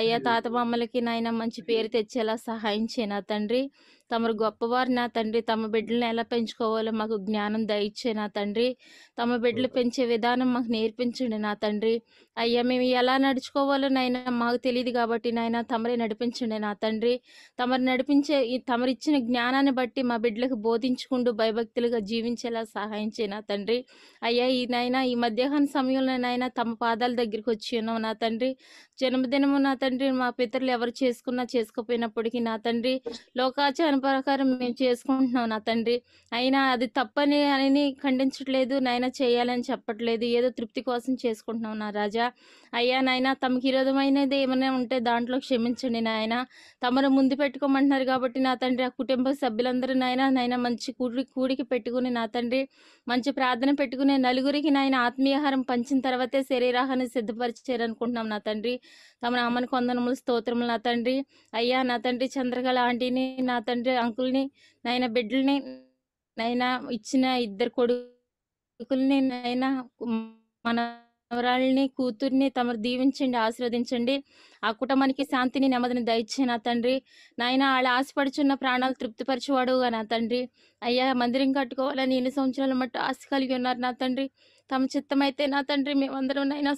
అయ్యా తాత మామలకి నాయన మంచి పేరు తెచ్చేలా సహాయం చేయ నా తండ్రి. తమరు గొప్పవారు నా తండ్రి. తమ బిడ్డలను ఎలా పెంచుకోవాలో మాకు జ్ఞానం దయచే నా తండ్రి. తమ బిడ్డలు పెంచే విధానం మాకు నేర్పించండి నా తండ్రి. అయ్యా మేము ఎలా నడుచుకోవాలో నాయన మాకు తెలియదు కాబట్టి నాయన తమరే నడిపించండి నా తండ్రి. తమరిచ్చిన జ్ఞానాన్ని బట్టి మా బిడ్డలకు బోధించుకుంటూ భయభక్తులుగా జీవించేలా సహాయం చేయ నా తండ్రి. అయ్యా ఈ మధ్యాహ్న సమయంలో నాయన తమ పాదాల దగ్గరికి వచ్చి ఉన్నాం నా తండ్రి. జన్మదినము నా తండ్రి మా పితరులు ఎవరు చేసుకున్నా చేసుకోపోయినప్పటికీ నా తండ్రి లోకాచారం ప్రకారం మేము చేసుకుంటున్నాం నా తండ్రి. అయినా అది తప్పని అని ఖండించట్లేదు నాయన, చేయాలని చెప్పట్లేదు, ఏదో తృప్తి కోసం చేసుకుంటున్నాం నా రాజా. అయ్యా నాయన, తమకి విరోధమైనది ఏమైనా ఉంటే దాంట్లో క్షమించండి నాయన. తమరు ముందు పెట్టుకోమంటున్నారు కాబట్టి నా తండ్రి, ఆ కుటుంబ సభ్యులందరూ నాయన మంచి కూడికి పెట్టుకుని నా తండ్రి, మంచి ప్రార్థన పెట్టుకుని నలుగురికి నాయన ఆత్మీయాహారం పంచిన తర్వాతే శరీరాహాన్ని సిద్ధపరిచారనుకుంటున్నాం నా తండ్రి. తమ నామానికి వందనములు, స్తోత్రములు నా తండ్రి. అయ్యా నా తండ్రి, చంద్రకళ ఆంటీని నా తండ్రి, అంకుల్ని నాయన, బిడ్డల్ని నైనా, ఇచ్చిన 2 కొడుకుల్ని నైనా, మనవరాల్ని, కూతుర్ని తమరు దీవించండి, ఆశీర్వదించండి. ఆ కుటుంబానికి శాంతిని, నెమ్మదిని దయచే నా తండ్రి. నాయన, వాళ్ళు ఆశపడుచున్న ప్రాణాలు తృప్తిపరచువాడుగా నా తండ్రి. అయ్యా, మందిరం కట్టుకోవాలని 8 సంవత్సరాల మట్టు ఆశ కలిగి ఉన్నారు నా తండ్రి. తమ చిత్తమైతే నా తండ్రి, మేమందరం నైనా